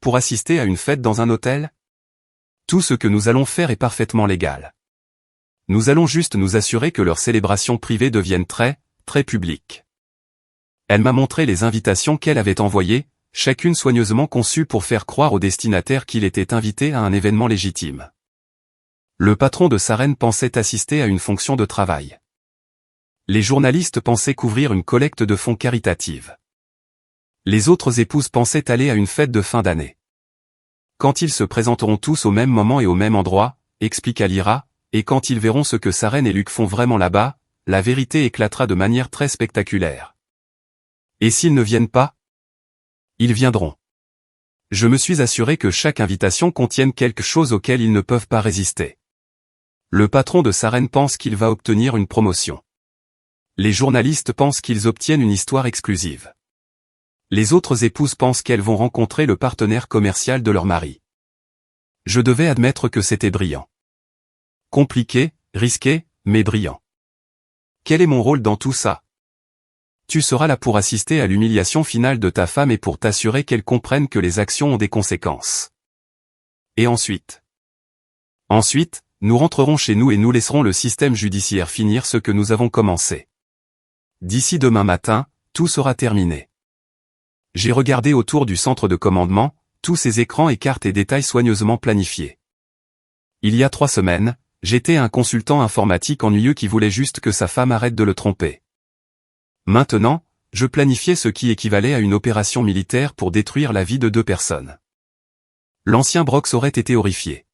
Pour assister à une fête dans un hôtel? Tout ce que nous allons faire est parfaitement légal. Nous allons juste nous assurer que leurs célébrations privées deviennent très publiques. Elle m'a montré les invitations qu'elle avait envoyées, chacune soigneusement conçue pour faire croire au destinataire qu'il était invité à un événement légitime. Le patron de sa reine pensait assister à une fonction de travail. Les journalistes pensaient couvrir une collecte de fonds caritative. Les autres épouses pensaient aller à une fête de fin d'année. Quand ils se présenteront tous au même moment et au même endroit, expliqua Lyra, et quand ils verront ce que sa reine et Luc font vraiment là-bas, la vérité éclatera de manière très spectaculaire. Et s'ils ne viennent pas? Ils viendront. Je me suis assuré que chaque invitation contienne quelque chose auquel ils ne peuvent pas résister. Le patron de sa reine pense qu'il va obtenir une promotion. Les journalistes pensent qu'ils obtiennent une histoire exclusive. Les autres épouses pensent qu'elles vont rencontrer le partenaire commercial de leur mari. Je devais admettre que c'était brillant. Compliqué, risqué, mais brillant. Quel est mon rôle dans tout ça? Tu seras là pour assister à l'humiliation finale de ta femme et pour t'assurer qu'elle comprenne que les actions ont des conséquences. Et ensuite? Ensuite, nous rentrerons chez nous et nous laisserons le système judiciaire finir ce que nous avons commencé. D'ici demain matin, tout sera terminé. J'ai regardé autour du centre de commandement, tous ces écrans et cartes et détails soigneusement planifiés. Il y a 3 semaines, j'étais un consultant informatique ennuyeux qui voulait juste que sa femme arrête de le tromper. Maintenant, je planifiais ce qui équivalait à une opération militaire pour détruire la vie de 2 personnes. L'ancien Brox aurait été horrifié.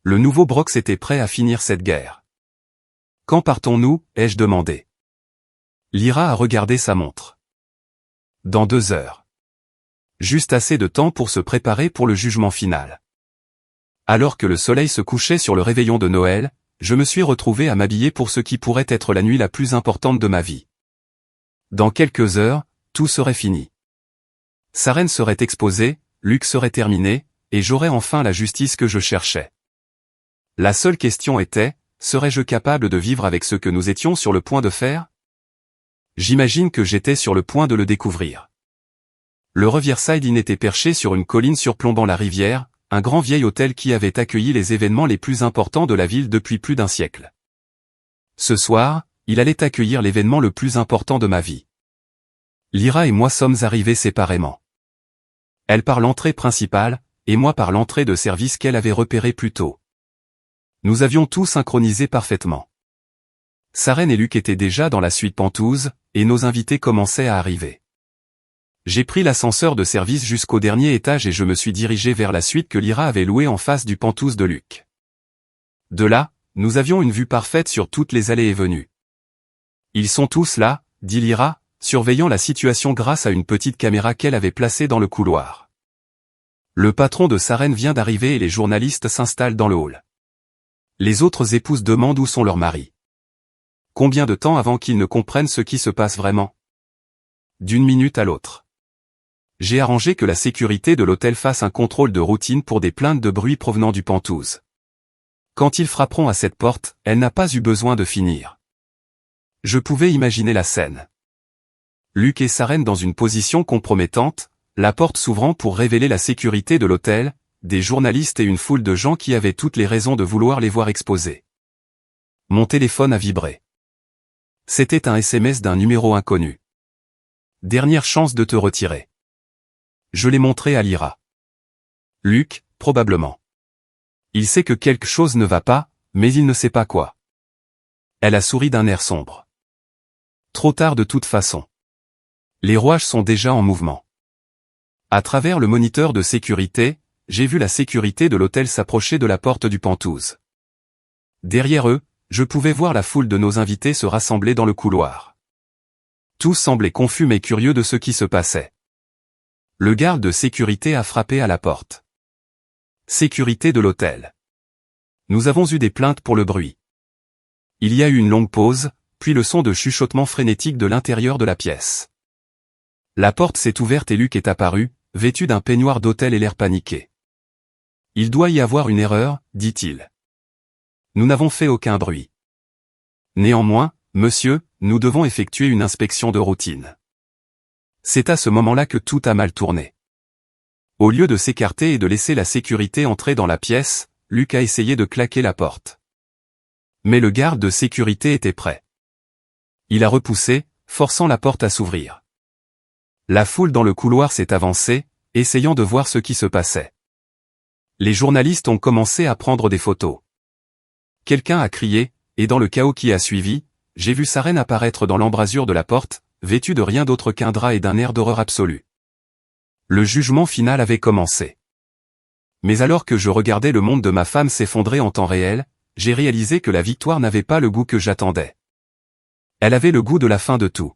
Le nouveau Brox était prêt à finir cette guerre. Quand partons-nous, ai-je demandé. Lyra a regardé sa montre. Dans 2 heures. Juste assez de temps pour se préparer pour le jugement final. Alors que le soleil se couchait sur le réveillon de Noël, je me suis retrouvé à m'habiller pour ce qui pourrait être la nuit la plus importante de ma vie. Dans quelques heures, tout serait fini. Saren serait exposée, Luke serait terminé, et j'aurais enfin la justice que je cherchais. La seule question était, serais-je capable de vivre avec ce que nous étions sur le point de faire? J'imagine que j'étais sur le point de le découvrir. Le Riverside Inn était perché sur une colline surplombant la rivière, un grand vieil hôtel qui avait accueilli les événements les plus importants de la ville depuis plus d'1 siècle. Ce soir, il allait accueillir l'événement le plus important de ma vie. Lyra et moi sommes arrivés séparément. Elle par l'entrée principale, et moi par l'entrée de service qu'elle avait repérée plus tôt. Nous avions tout synchronisé parfaitement. Saren et Luke étaient déjà dans la suite Penthouse, et nos invités commençaient à arriver. J'ai pris l'ascenseur de service jusqu'au dernier étage et je me suis dirigé vers la suite que Lyra avait louée en face du Penthouse de Luke. De là, nous avions une vue parfaite sur toutes les allées et venues. Ils sont tous là, dit Lyra, surveillant la situation grâce à une petite caméra qu'elle avait placée dans le couloir. Le patron de Saren vient d'arriver et les journalistes s'installent dans le hall. Les autres épouses demandent où sont leurs maris. Combien de temps avant qu'ils ne comprennent ce qui se passe vraiment? D'une minute à l'autre. J'ai arrangé que la sécurité de l'hôtel fasse un contrôle de routine pour des plaintes de bruit provenant du Penthouse. Quand ils frapperont à cette porte, elle n'a pas eu besoin de finir. Je pouvais imaginer la scène. Luke et Saren dans une position compromettante, la porte s'ouvrant pour révéler la sécurité de l'hôtel, des journalistes et une foule de gens qui avaient toutes les raisons de vouloir les voir exposés. Mon téléphone a vibré. C'était un SMS d'un numéro inconnu. Dernière chance de te retirer. Je l'ai montré à Lyra. Luke, probablement. Il sait que quelque chose ne va pas, mais il ne sait pas quoi. Elle a souri d'un air sombre. Trop tard de toute façon. Les rouages sont déjà en mouvement. À travers le moniteur de sécurité, j'ai vu la sécurité de l'hôtel s'approcher de la porte du Penthouse. Derrière eux, je pouvais voir la foule de nos invités se rassembler dans le couloir. Tous semblaient confus mais curieux de ce qui se passait. Le garde de sécurité a frappé à la porte. Sécurité de l'hôtel. Nous avons eu des plaintes pour le bruit. Il y a eu une longue pause, puis le son de chuchotement frénétique de l'intérieur de la pièce. La porte s'est ouverte et Luke est apparu, vêtu d'un peignoir d'hôtel et l'air paniqué. Il doit y avoir une erreur, dit-il. Nous n'avons fait aucun bruit. Néanmoins, monsieur, nous devons effectuer une inspection de routine. C'est à ce moment-là que tout a mal tourné. Au lieu de s'écarter et de laisser la sécurité entrer dans la pièce, Luke a essayé de claquer la porte. Mais le garde de sécurité était prêt. Il a repoussé, forçant la porte à s'ouvrir. La foule dans le couloir s'est avancée, essayant de voir ce qui se passait. Les journalistes ont commencé à prendre des photos. Quelqu'un a crié, et dans le chaos qui a suivi, j'ai vu Saren apparaître dans l'embrasure de la porte, vêtu de rien d'autre qu'un drap et d'un air d'horreur absolue. Le jugement final avait commencé. Mais alors que je regardais le monde de ma femme s'effondrer en temps réel, j'ai réalisé que la victoire n'avait pas le goût que j'attendais. Elle avait le goût de la fin de tout.